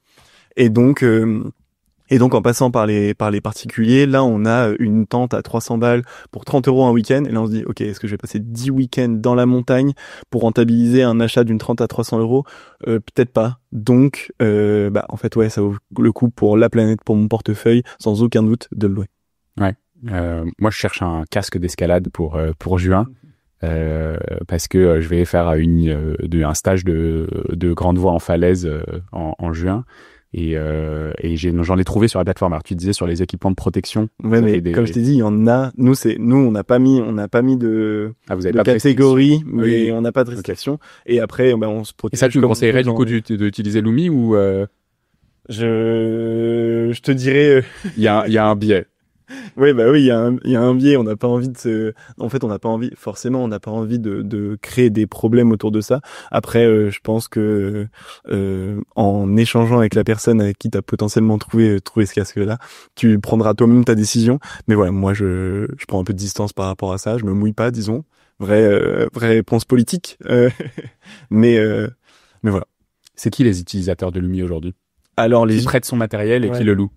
Et donc en passant par les particuliers, là on a une tente à 300 balles pour 30 € un week-end, et là on se dit ok, est-ce que je vais passer 10 week-ends dans la montagne pour rentabiliser un achat d'une tente à 300 €? Peut-être pas. Donc en fait ça vaut le coup pour la planète, pour mon portefeuille, sans aucun doute, de le louer. Ouais. Moi je cherche un casque d'escalade pour juin. Parce que je vais faire un stage de grande voie en falaise en juin. Et j'en ai trouvé sur la plateforme. Alors tu disais sur les équipements de protection. Ouais, mais comme je t'ai dit, il y en a. Nous on n'a pas mis de vous avez pas catégorie, mais on n'a pas de restriction. Okay. Et après, on se protège. Et ça, tu me conseillerais du coup d'utiliser Lumi, ou je te dirais. Il y a un biais. Oui, il y a un biais. On n'a pas envie on n'a pas envie de créer des problèmes autour de ça. Après, je pense que en échangeant avec la personne avec qui t'as potentiellement trouvé ce casque-là, tu prendras toi-même ta décision. Mais voilà, moi je prends un peu de distance par rapport à ça. Je me mouille pas, disons. Vraie réponse politique. Mais voilà. C'est qui les utilisateurs de Lumi aujourd'hui? Alors qui prête son matériel et qui le loue.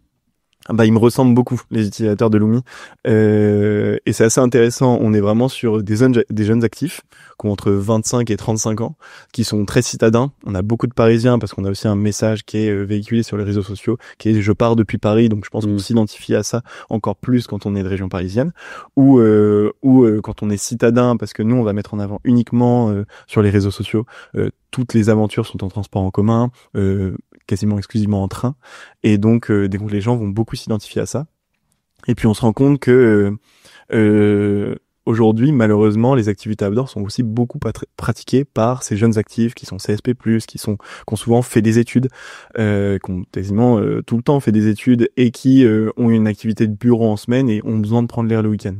Bah, ils me ressemblent beaucoup, les utilisateurs de Lumi. Et c'est assez intéressant. On est vraiment sur des jeunes actifs, qui ont entre 25 et 35 ans, qui sont très citadins. On a beaucoup de Parisiens, parce qu'on a aussi un message qui est véhiculé sur les réseaux sociaux, qui est « Je pars depuis Paris », donc je pense qu'on s'identifie à ça encore plus quand on est de région parisienne. Ou quand on est citadin, parce que nous, on va mettre en avant uniquement sur les réseaux sociaux toutes les aventures sont en transport en commun, quasiment exclusivement en train, et donc les gens vont beaucoup s'identifier à ça. Et puis on se rend compte que aujourd'hui, malheureusement, les activités outdoor sont aussi beaucoup pratiquées par ces jeunes actifs qui sont CSP+, qui ont souvent fait des études, qui ont quasiment tout le temps fait des études et qui ont une activité de bureau en semaine et ont besoin de prendre l'air le week-end.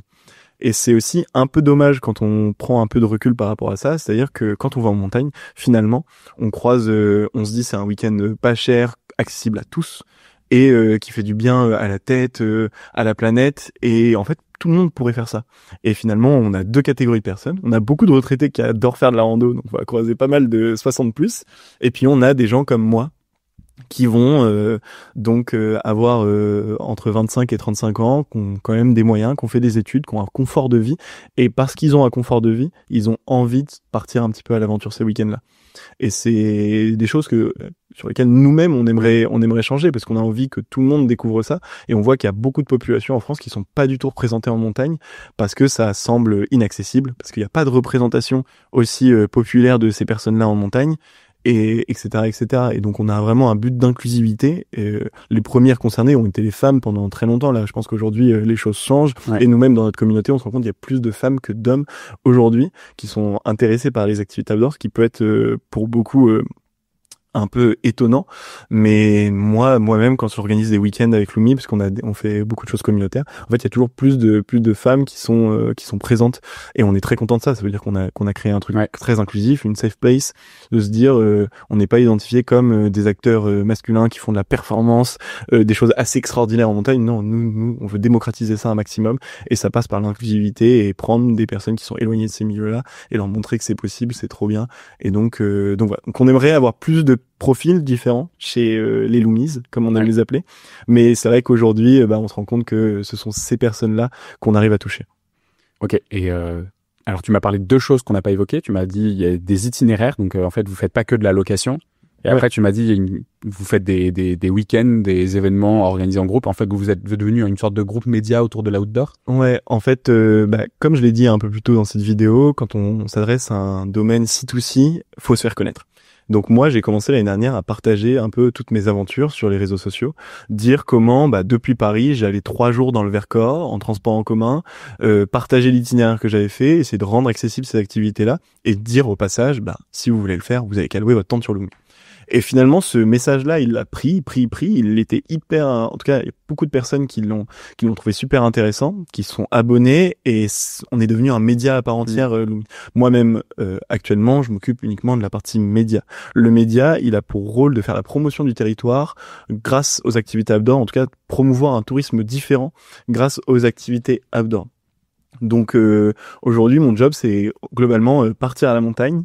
Et c'est aussi un peu dommage quand on prend un peu de recul par rapport à ça, c'est-à-dire que quand on va en montagne, finalement, on croise, on se dit c'est un week-end pas cher, accessible à tous, et qui fait du bien à la tête, à la planète, et en fait, tout le monde pourrait faire ça. Et finalement, on a deux catégories de personnes. On a beaucoup de retraités qui adorent faire de la rando, donc on va croiser pas mal de 60+, et puis on a des gens comme moi, qui vont avoir entre 25 et 35 ans, qui ont quand même des moyens, qui ont fait des études, qui ont un confort de vie, et parce qu'ils ont un confort de vie, ils ont envie de partir un petit peu à l'aventure ces week-ends-là. Et c'est des choses sur lesquelles nous-mêmes on aimerait changer, parce qu'on a envie que tout le monde découvre ça, et on voit qu'il y a beaucoup de populations en France qui sont pas du tout représentées en montagne, parce que ça semble inaccessible, parce qu'il n'y a pas de représentation aussi populaire de ces personnes-là en montagne, et etc. Et donc on a vraiment un but d'inclusivité. Et les premières concernées ont été les femmes pendant très longtemps. Là, je pense qu'aujourd'hui les choses changent. Ouais. Et nous-mêmes dans notre communauté, on se rend compte qu'il y a plus de femmes que d'hommes aujourd'hui qui sont intéressés par les activités outdoor, ce qui peut être pour beaucoup un peu étonnant, mais moi-même quand j'organise des week-ends avec Lumi, parce on fait beaucoup de choses communautaires, en fait il y a toujours plus de femmes qui sont présentes, et on est très content de ça. Ça veut dire qu'on a créé un truc très inclusif, une safe place, de se dire on n'est pas identifié comme des acteurs masculins qui font de la performance, des choses assez extraordinaires en montagne. Non, nous on veut démocratiser ça un maximum, et ça passe par l'inclusivité et prendre des personnes qui sont éloignées de ces milieux-là et leur montrer que c'est possible, c'est trop bien. Et donc voilà. Donc on aimerait avoir plus de profils différents chez les Loomies, comme on aime les appeler. Mais c'est vrai qu'aujourd'hui, on se rend compte que ce sont ces personnes-là qu'on arrive à toucher. Ok. Et alors, tu m'as parlé de deux choses qu'on n'a pas évoquées. Tu m'as dit il y a des itinéraires, donc en fait, vous faites pas que de la location. Et après, tu m'as dit vous faites des week-ends, des événements organisés en groupe. En fait, vous êtes devenu une sorte de groupe média autour de l'outdoor. Ouais, en fait, comme je l'ai dit un peu plus tôt dans cette vidéo, quand on s'adresse à un domaine C2C, faut se faire connaître. Donc moi, j'ai commencé l'année dernière à partager un peu toutes mes aventures sur les réseaux sociaux, dire comment, depuis Paris, j'allais 3 jours dans le Vercors en transport en commun, partager l'itinéraire que j'avais fait, essayer de rendre accessibles ces activités-là, et dire au passage, si vous voulez le faire, vous avez qu'à louer votre tente sur Lumi. Et finalement, ce message-là, il l'a pris. Il était hyper, en tout cas, il y a beaucoup de personnes qui l'ont trouvé super intéressant, qui sont abonnés, et on est devenu un média à part entière. Moi-même, actuellement, je m'occupe uniquement de la partie média. Le média, il a pour rôle de faire la promotion du territoire grâce aux activités outdoor, en tout cas, promouvoir un tourisme différent grâce aux activités outdoor. Donc, aujourd'hui, mon job, c'est globalement partir à la montagne,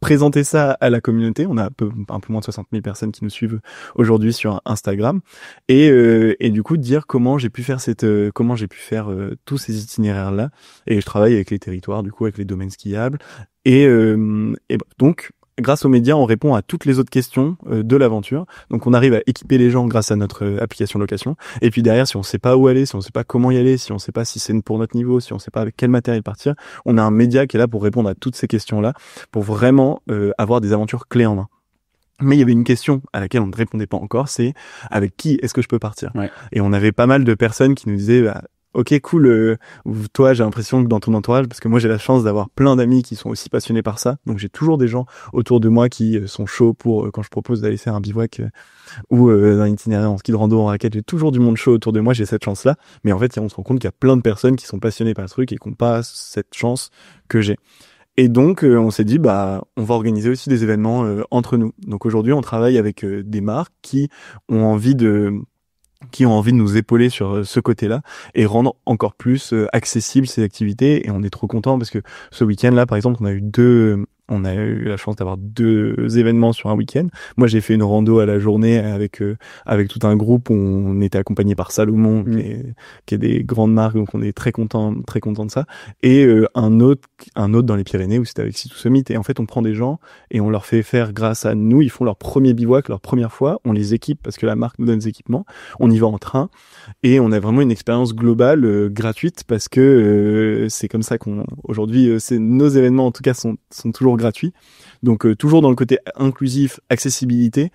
présenter ça à la communauté. On a un peu moins de 60 000 personnes qui nous suivent aujourd'hui sur Instagram, et du coup dire comment j'ai pu faire tous ces itinéraires là. Et je travaille avec les territoires, du coup avec les domaines skiables, et donc grâce aux médias, on répond à toutes les autres questions de l'aventure. Donc on arrive à équiper les gens grâce à notre application location. Et puis derrière, si on sait pas où aller, si on sait pas comment y aller, si on sait pas si c'est pour notre niveau, si on sait pas avec quel matériel partir, on a un média qui est là pour répondre à toutes ces questions-là, pour vraiment avoir des aventures clés en main. Mais il y avait une question à laquelle on ne répondait pas encore, c'est avec qui est-ce que je peux partir ? Et on avait pas mal de personnes qui nous disaient ok, cool, toi, j'ai l'impression que dans ton entourage, parce que moi j'ai la chance d'avoir plein d'amis qui sont aussi passionnés par ça, donc j'ai toujours des gens autour de moi qui sont chauds pour, quand je propose d'aller faire un bivouac ou un itinéraire en ski de rando en raquette, j'ai toujours du monde chaud autour de moi, j'ai cette chance-là. Mais en fait, on se rend compte qu'il y a plein de personnes qui sont passionnées par ce truc et qui n'ont pas cette chance que j'ai. Et donc, on s'est dit, on va organiser aussi des événements entre nous. Donc aujourd'hui, on travaille avec des marques qui ont envie de nous épauler sur ce côté-là et rendre encore plus accessibles ces activités. Et on est trop contents parce que ce week-end-là, par exemple, on a eu deux On a eu la chance d'avoir 2 événements sur un week-end. Moi, j'ai fait une rando à la journée avec tout un groupe. On était accompagné par Salomon, qui est des grandes marques, donc on est très content de ça. Et un autre dans les Pyrénées où c'était avec Sitou Summit. Et en fait, on prend des gens et on leur fait faire, grâce à nous, ils font leur premier bivouac, leur première fois. On les équipe parce que la marque nous donne des équipements. On y va en train et on a vraiment une expérience globale gratuite parce que c'est comme ça aujourd'hui, nos événements en tout cas sont toujours gratuits. Donc toujours dans le côté inclusif, accessibilité.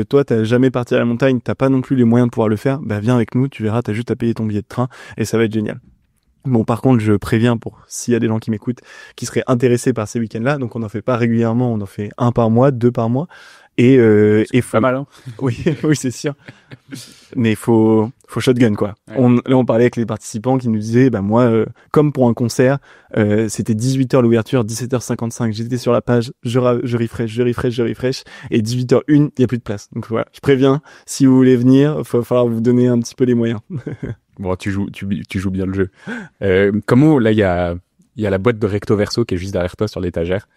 Toi, t'as jamais parti à la montagne, t'as pas non plus les moyens de pouvoir le faire. Bah viens avec nous, tu verras, t'as juste à payer ton billet de train et ça va être génial. Bon, par contre, je préviens pour s'il y a des gens qui m'écoutent, qui seraient intéressés par ces week-ends-là. Donc, on n'en fait pas régulièrement, on en fait 1 par mois, 2 par mois. Et pas mal, hein. Oui, oui, c'est sûr. Mais faut shotgun, quoi. Ouais. On parlait avec les participants qui nous disaient, bah moi, comme pour un concert, c'était 18h l'ouverture, 17h55, j'étais sur la page, je refresh, et 18h01, il y a plus de place. Donc voilà, je préviens, si vous voulez venir, il va falloir vous donner un petit peu les moyens. Bon, tu joues bien le jeu. Comment, là, il y a la boîte de Recto Verso qui est juste derrière toi sur l'étagère.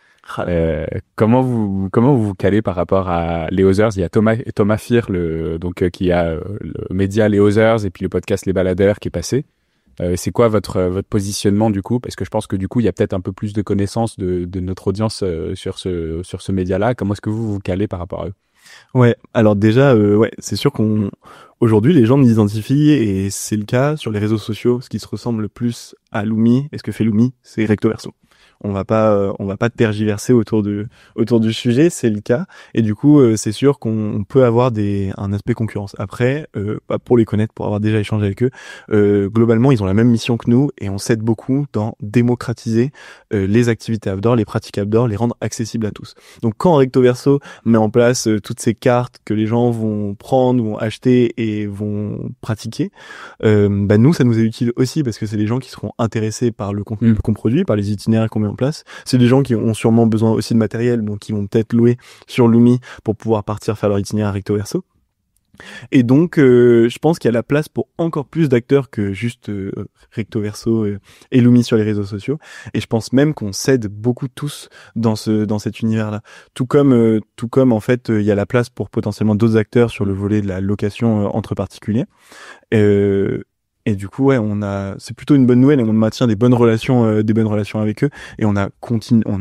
Comment vous calez par rapport à Les Others? Il y a Thomas Fir, qui a le média Les Others et puis le podcast Les Baladeurs qui est passé. C'est quoi votre positionnement du coup? Parce que je pense que du coup, il y a peut-être un peu plus de connaissances de notre audience sur ce média-là. Comment est-ce que vous calez par rapport à eux? Ouais, alors déjà, c'est sûr qu'aujourd'hui, les gens nous identifient, et c'est le cas sur les réseaux sociaux. Ce qui se ressemble le plus à Lumi, et ce que fait Lumi, c'est Recto Verso. On va pas tergiverser autour du sujet, c'est le cas. Et du coup, c'est sûr qu'on peut avoir un aspect concurrence. Après, pour les connaître, pour avoir déjà échangé avec eux, globalement, ils ont la même mission que nous, et on s'aide beaucoup dans démocratiser les activités outdoor, les pratiques outdoor, les rendre accessibles à tous. Donc, quand Recto Verso met en place toutes ces cartes que les gens vont prendre, vont acheter et vont pratiquer, nous, ça nous est utile aussi parce que c'est des gens qui seront intéressés par le contenu qu'on produit, par les itinéraires qu'on met en place. C'est des gens qui ont sûrement besoin aussi de matériel, donc qui vont peut-être louer sur Lumi pour pouvoir partir faire leur itinéraire Recto Verso. Et donc, je pense qu'il y a la place pour encore plus d'acteurs que juste Recto Verso et Lumi sur les réseaux sociaux. Et je pense même qu'on s'aide beaucoup tous dans cet univers-là. Tout comme en fait, il y a la place pour potentiellement d'autres acteurs sur le volet de la location entre particuliers. Et du coup, c'est plutôt une bonne nouvelle, et on maintient des bonnes relations avec eux, et on a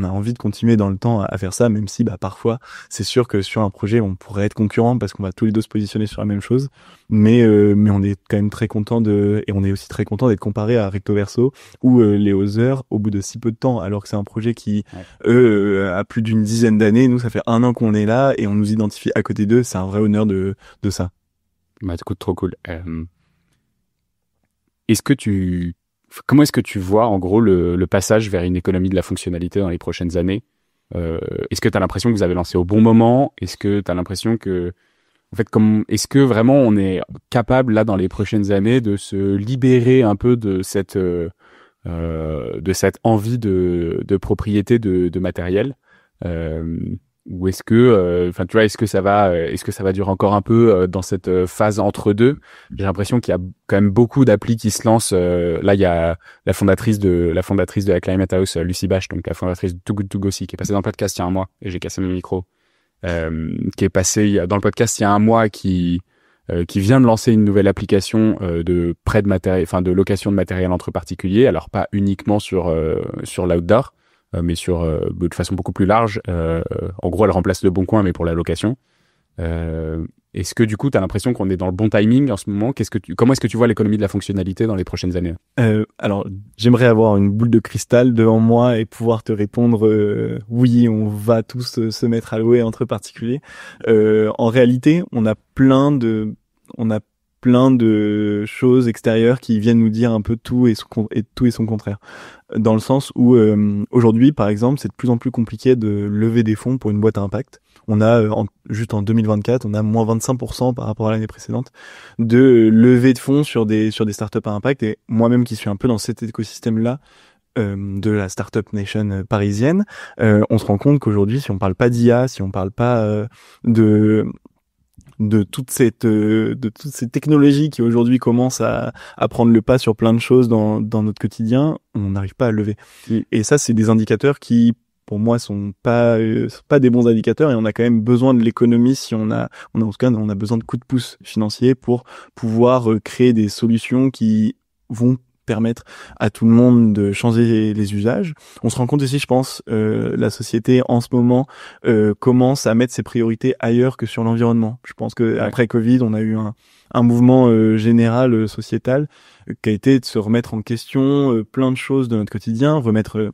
envie de continuer dans le temps à faire ça, même si, parfois, c'est sûr que sur un projet, on pourrait être concurrents parce qu'on va tous les deux se positionner sur la même chose, mais on est quand même très content et on est aussi très content d'être comparé à Recto Verso ou les Others au bout de si peu de temps, alors que c'est un projet qui, a plus d'une dizaine d'années. Nous, ça fait 1 an qu'on est là et on nous identifie à côté d'eux. C'est un vrai honneur de ça. Bah, écoute, trop cool. Comment est-ce que tu vois en gros le passage vers une économie de la fonctionnalité dans les prochaines années? Est-ce que tu as l'impression que vous avez lancé au bon moment? Cette l'impression que, en fait, est-ce que vraiment on est capable là dans les prochaines années de se libérer un peu de cette envie de propriété de matériel? Ou est-ce que, est-ce que ça va durer encore un peu dans cette phase entre deux? J'ai l'impression qu'il y a quand même beaucoup d'applis qui se lancent. Là, il y a la fondatrice de la Climate House, Lucie Bache, donc la fondatrice de Too Good To Go aussi, qui est passée dans le podcast il y a 1 mois, et j'ai cassé mon micro, qui est passée dans le podcast il y a 1 mois, qui vient de lancer une nouvelle application de prêt de matériel, de location de matériel entre particuliers. Alors pas uniquement sur l'outdoor, mais de façon beaucoup plus large. En gros, elle remplace Le Bon Coin, mais pour la location. Est-ce que du coup, tu as l'impression qu'on est dans le bon timing en ce moment? Comment est-ce que tu vois l'économie de la fonctionnalité dans les prochaines années? Alors, j'aimerais avoir une boule de cristal devant moi et pouvoir te répondre oui, on va tous se mettre à louer entre particuliers. En réalité, on a plein de choses extérieures qui viennent nous dire un peu tout et son contraire. Dans le sens où aujourd'hui, par exemple, c'est de plus en plus compliqué de lever des fonds pour une boîte à impact. On a juste en 2024, on a moins 25% par rapport à l'année précédente de levée de fonds sur des startups à impact. Et moi-même qui suis un peu dans cet écosystème-là de la startup nation parisienne, on se rend compte qu'aujourd'hui, si on parle pas d'IA, si on parle pas de toutes ces technologies qui aujourd'hui commencent à prendre le pas sur plein de choses dans notre quotidien, on n'arrive pas à lever. Et ça, c'est des indicateurs qui pour moi, sont pas des bons indicateurs, et on a quand même besoin de l'économie si on a en tout cas, on a besoin de coups de pouce financiers pour pouvoir créer des solutions qui vont permettre à tout le monde de changer les usages. On se rend compte aussi, je pense, la société en ce moment commence à mettre ses priorités ailleurs que sur l'environnement. Je pense que après Covid, on a eu un mouvement général sociétal qui a été de se remettre en question plein de choses de notre quotidien, remettre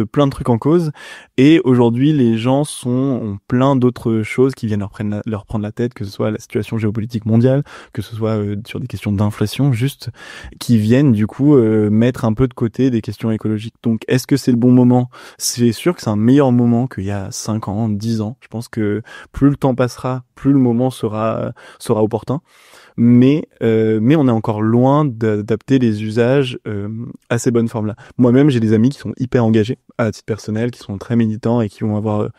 plein de trucs en cause, et aujourd'hui les gens ont plein d'autres choses qui viennent leur prendre la tête, que ce soit la situation géopolitique mondiale, que ce soit sur des questions d'inflation, juste, qui viennent du coup mettre un peu de côté des questions écologiques. Donc est-ce que c'est le bon moment? C'est sûr que c'est un meilleur moment qu'il y a 5 ans, 10 ans. Je pense que plus le temps passera, plus le moment sera opportun. Mais on est encore loin d'adapter les usages à ces bonnes formes-là. Moi-même, j'ai des amis qui sont hyper engagés à titre personnel, qui sont très militants et qui vont avoir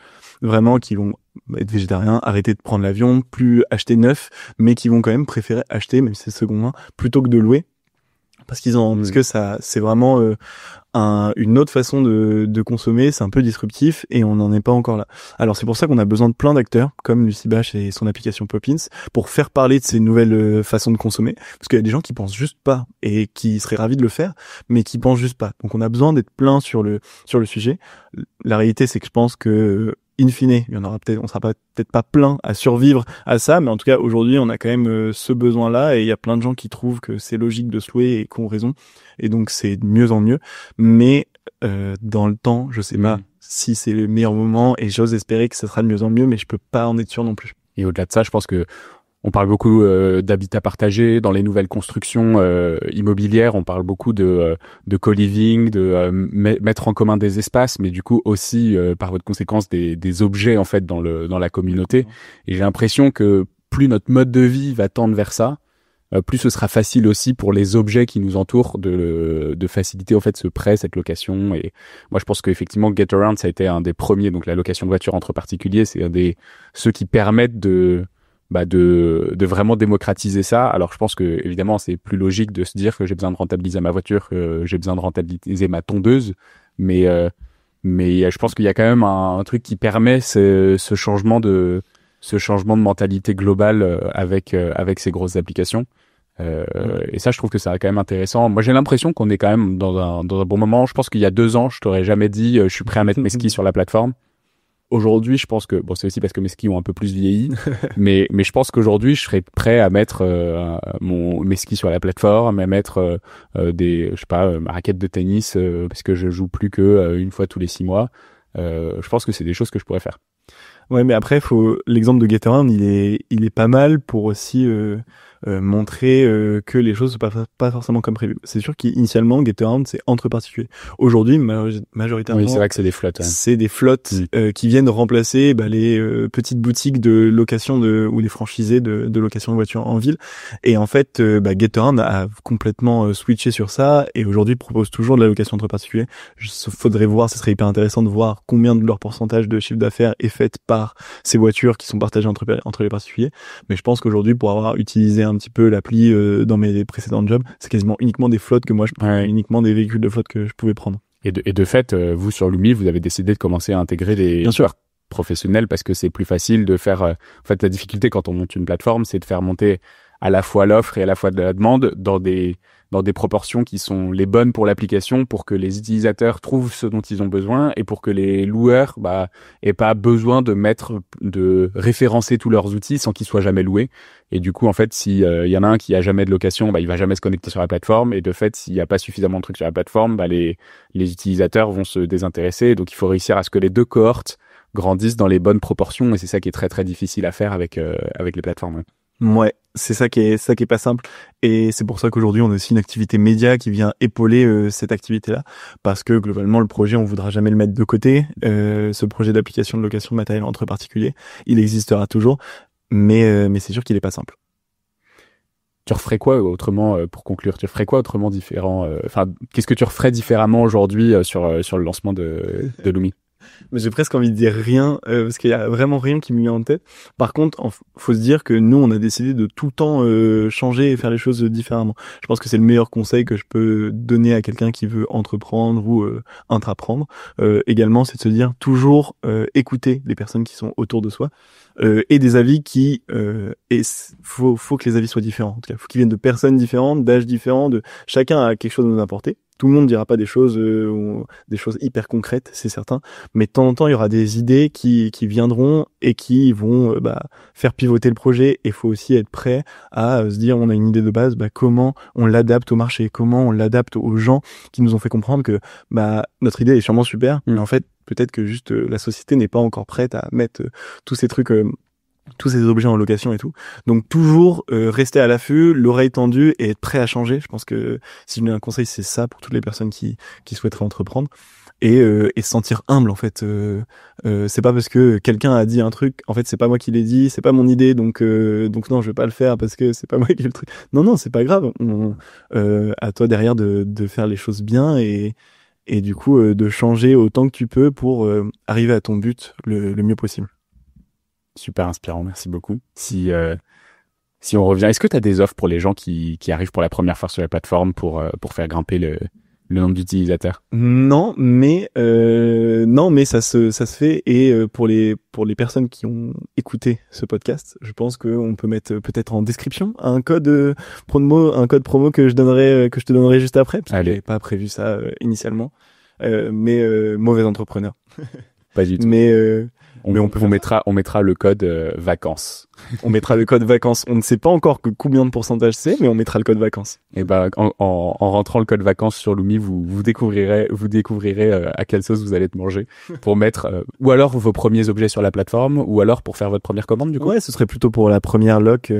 qui vont être végétariens, arrêter de prendre l'avion, plus acheter neuf, mais qui vont quand même préférer acheter, même si c'est seconde main, plutôt que de louer. Parce que ça, c'est vraiment une autre façon de consommer, c'est un peu disruptif et on n'en est pas encore là. Alors c'est pour ça qu'on a besoin de plein d'acteurs comme Lucie Bache et son application Poppins pour faire parler de ces nouvelles façons de consommer, parce qu'il y a des gens qui pensent juste pas et qui seraient ravis de le faire, mais qui pensent juste pas. Donc on a besoin d'être plein sur le sujet. La réalité, c'est que je pense que in fine, on sera peut-être pas plein à survivre à ça, mais en tout cas aujourd'hui on a quand même ce besoin-là, et il y a plein de gens qui trouvent que c'est logique de se louer et qui ont raison, et donc c'est de mieux en mieux. Mais dans le temps, je sais pas si c'est le meilleur moment, et j'ose espérer que ça sera de mieux en mieux, mais je peux pas en être sûr non plus. Et au-delà de ça, je pense que on parle beaucoup d'habitat partagé dans les nouvelles constructions immobilières. On parle beaucoup de co-living, de mettre en commun des espaces, mais du coup aussi par voie de conséquence des objets en fait dans la communauté. Et j'ai l'impression que plus notre mode de vie va tendre vers ça, plus ce sera facile aussi pour les objets qui nous entourent de faciliter en fait ce prêt, cette location. Et moi je pense qu'effectivement Getaround, ça a été un des premiers, donc la location de voitures entre particuliers, c'est ceux qui permettent de vraiment démocratiser ça. Alors je pense que évidemment c'est plus logique de se dire que j'ai besoin de rentabiliser ma voiture, que j'ai besoin de rentabiliser ma tondeuse, mais je pense qu'il y a quand même un truc qui permet ce changement de mentalité globale avec ces grosses applications. Et ça, je trouve que c'est quand même intéressant. Moi, j'ai l'impression qu'on est quand même dans un bon moment. Je pense qu'il y a 2 ans, je t'aurais jamais dit je suis prêt à mettre mes skis sur la plateforme. Aujourd'hui, je pense que c'est aussi parce que mes skis ont un peu plus vieilli, mais je pense qu'aujourd'hui, je serais prêt à mettre mes skis sur la plateforme, à mettre ma raquette de tennis parce que je joue plus que une fois tous les 6 mois. Je pense que c'est des choses que je pourrais faire. Ouais, mais après, l'exemple de Getaround, il est pas mal pour aussi montrer que les choses ne sont pas forcément comme prévu. C'est sûr qu'initialement, Getaround, c'est entre particuliers. Aujourd'hui, majoritairement, oui, c'est vrai que c'est des flottes. C'est des flottes qui viennent remplacer les petites boutiques de location ou les franchisés de location de voitures en ville. Et en fait, Getaround a complètement switché sur ça, et aujourd'hui propose toujours de la location entre particuliers. Faudrait voir, ce serait hyper intéressant de voir combien de leur pourcentage de chiffre d'affaires est fait par ces voitures qui sont partagées entre les particuliers. Mais je pense qu'aujourd'hui, pour avoir utilisé un petit peu l'appli dans mes précédents jobs, c'est quasiment uniquement des flottes que moi uniquement des véhicules de flotte que je pouvais prendre. Et de fait, vous sur Lumi, vous avez décidé de commencer à intégrer des professionnels parce que c'est plus facile de faire. En fait, la difficulté quand on monte une plateforme, c'est de faire monter à la fois l'offre et à la fois de la demande dans des proportions qui sont les bonnes pour l'application, pour que les utilisateurs trouvent ce dont ils ont besoin et pour que les loueurs aient pas besoin de référencer tous leurs outils sans qu'ils soient jamais loués. Et du coup, en fait, si y en a un qui a jamais de location, il va jamais se connecter sur la plateforme, et de fait, s'il y a pas suffisamment de trucs sur la plateforme, les utilisateurs vont se désintéresser. Donc il faut réussir à ce que les 2 cohortes grandissent dans les bonnes proportions, et c'est ça qui est très très difficile à faire avec les plateformes. Ouais, c'est ça qui est pas simple, et c'est pour ça qu'aujourd'hui on a aussi une activité média qui vient épauler cette activité-là, parce que globalement le projet, on voudra jamais le mettre de côté. Ce projet d'application de location de matériel entre particuliers, il existera toujours, mais c'est sûr qu'il est pas simple. Tu referais quoi autrement, pour conclure? Tu referais quoi autrement différent? Qu'est-ce que tu referais différemment aujourd'hui sur le lancement de Lumi? Mais j'ai presque envie de dire rien, parce qu'il y a vraiment rien qui me vient en tête. Par contre, faut se dire que nous, on a décidé de tout le temps changer et faire les choses différemment. Je pense que c'est le meilleur conseil que je peux donner à quelqu'un qui veut entreprendre ou intraprendre. Également, c'est de se dire toujours écouter les personnes qui sont autour de soi et des avis qui... faut que les avis soient différents. En tout cas, faut qu'ils viennent de personnes différentes, d'âges différents. Chacun a quelque chose à nous apporter. Tout le monde ne dira pas des choses hyper concrètes, c'est certain, mais de temps en temps, il y aura des idées qui viendront et qui vont faire pivoter le projet. Et il faut aussi être prêt à se dire, on a une idée de base, comment on l'adapte au marché, comment on l'adapte aux gens qui nous ont fait comprendre que notre idée est sûrement super, mais en fait, peut-être que juste la société n'est pas encore prête à mettre tous ces trucs... tous ces objets en location et tout. Donc toujours rester à l'affût, l'oreille tendue et être prêt à changer. Je pense que si je donne un conseil, c'est ça pour toutes les personnes qui souhaiteraient entreprendre et se sentir humble en fait. C'est pas parce que quelqu'un a dit un truc, en fait c'est pas moi qui l'ai dit, c'est pas mon idée, donc non, je vais pas le faire parce que c'est pas moi qui ai le truc. Non, c'est pas grave. À toi derrière de faire les choses bien et du coup de changer autant que tu peux pour arriver à ton but le mieux possible. Super inspirant, merci beaucoup. Si on revient, est-ce que tu as des offres pour les gens qui arrivent pour la première fois sur la plateforme pour faire grimper le nombre d'utilisateurs? Non, mais ça se fait et pour les personnes qui ont écouté ce podcast, je pense qu'on peut mettre peut-être en description un code promo que je te donnerai juste après parce que j'avais pas prévu ça initialement. Mais mauvais entrepreneur. Pas du tout. Mais on mettra le code vacances. On mettra le code vacances. On ne sait pas encore combien de pourcentage c'est, mais on mettra le code vacances. Et en rentrant le code vacances sur Lumi, vous découvrirez à quelle sauce vous allez te manger pour mettre ou alors vos premiers objets sur la plateforme ou alors pour faire votre première commande du coup. Ouais, ce serait plutôt pour la première loc,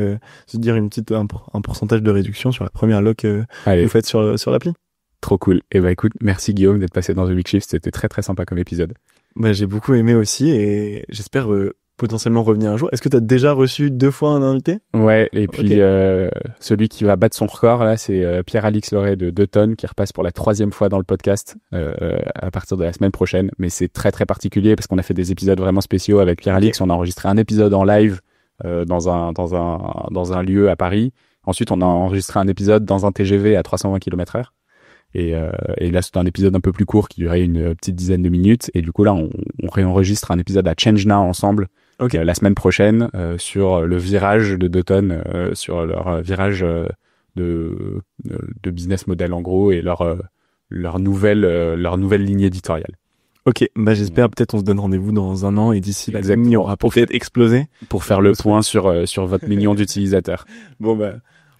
se dire un pourcentage de réduction sur la première loc que vous faites sur l'appli. Trop cool. Et écoute, merci Guillaume d'être passé dans The Big Shift, c'était très très sympa comme épisode. J'ai beaucoup aimé aussi et j'espère potentiellement revenir un jour. Est-ce que tu as déjà reçu 2 fois un invité? Ouais, et puis celui qui va battre son record là, c'est Pierre-Alix Loret de 2 tonnes qui repasse pour la 3e fois dans le podcast à partir de la semaine prochaine. Mais c'est très très particulier parce qu'on a fait des épisodes vraiment spéciaux avec Pierre-Alix. On a enregistré un épisode en live dans un lieu à Paris. Ensuite, on a enregistré un épisode dans un TGV à 320 km/h. Et là, c'est un épisode un peu plus court qui durait une petite dizaine de minutes. Et du coup, là, on réenregistre un épisode à Change Now ensemble la semaine prochaine sur le virage de 2 tonnes, sur leur virage de business model en gros et leur nouvelle ligne éditoriale. Ok, j'espère peut-être on se donne rendez-vous dans un an et d'ici là, il aura peut-être explosé pour faire le point sur votre million d'utilisateurs.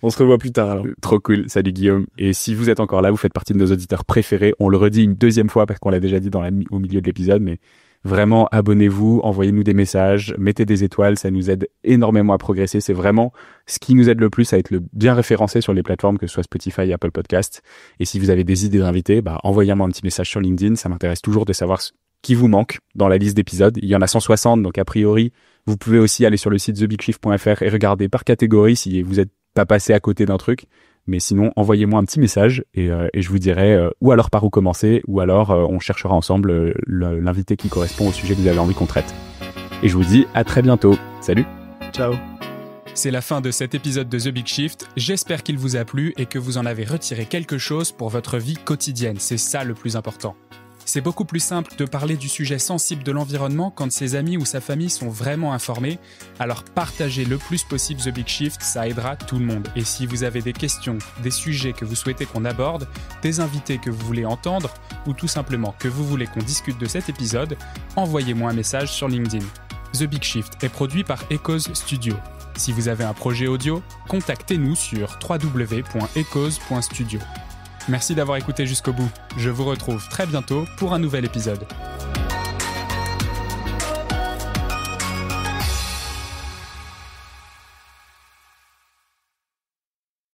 On se revoit plus tard alors. Trop cool, salut Guillaume. Et si vous êtes encore là, vous faites partie de nos auditeurs préférés. On le redit une 2e fois parce qu'on l'a déjà dit au milieu de l'épisode, mais vraiment abonnez-vous, envoyez-nous des messages, mettez des étoiles, ça nous aide énormément à progresser. C'est vraiment ce qui nous aide le plus à être bien référencé sur les plateformes, que ce soit Spotify, Apple Podcast. Et si vous avez des idées d'invités, envoyez-moi un petit message sur LinkedIn. Ça m'intéresse toujours de savoir qui vous manque dans la liste d'épisodes. Il y en a 160, donc a priori, vous pouvez aussi aller sur le site thebigshift.fr et regarder par catégorie si vous êtes pas passer à côté d'un truc, mais sinon envoyez-moi un petit message et je vous dirai ou alors par où commencer ou alors on cherchera ensemble l'invité qui correspond au sujet que vous avez envie qu'on traite. Et je vous dis à très bientôt. Salut. Ciao. C'est la fin de cet épisode de The Big Shift. J'espère qu'il vous a plu et que vous en avez retiré quelque chose pour votre vie quotidienne. C'est ça le plus important. C'est beaucoup plus simple de parler du sujet sensible de l'environnement quand ses amis ou sa famille sont vraiment informés. Alors partagez le plus possible The Big Shift, ça aidera tout le monde. Et si vous avez des questions, des sujets que vous souhaitez qu'on aborde, des invités que vous voulez entendre, ou tout simplement que vous voulez qu'on discute de cet épisode, envoyez-moi un message sur LinkedIn. The Big Shift est produit par Echoes Studio. Si vous avez un projet audio, contactez-nous sur www.echoes.studio. Merci d'avoir écouté jusqu'au bout. Je vous retrouve très bientôt pour un nouvel épisode.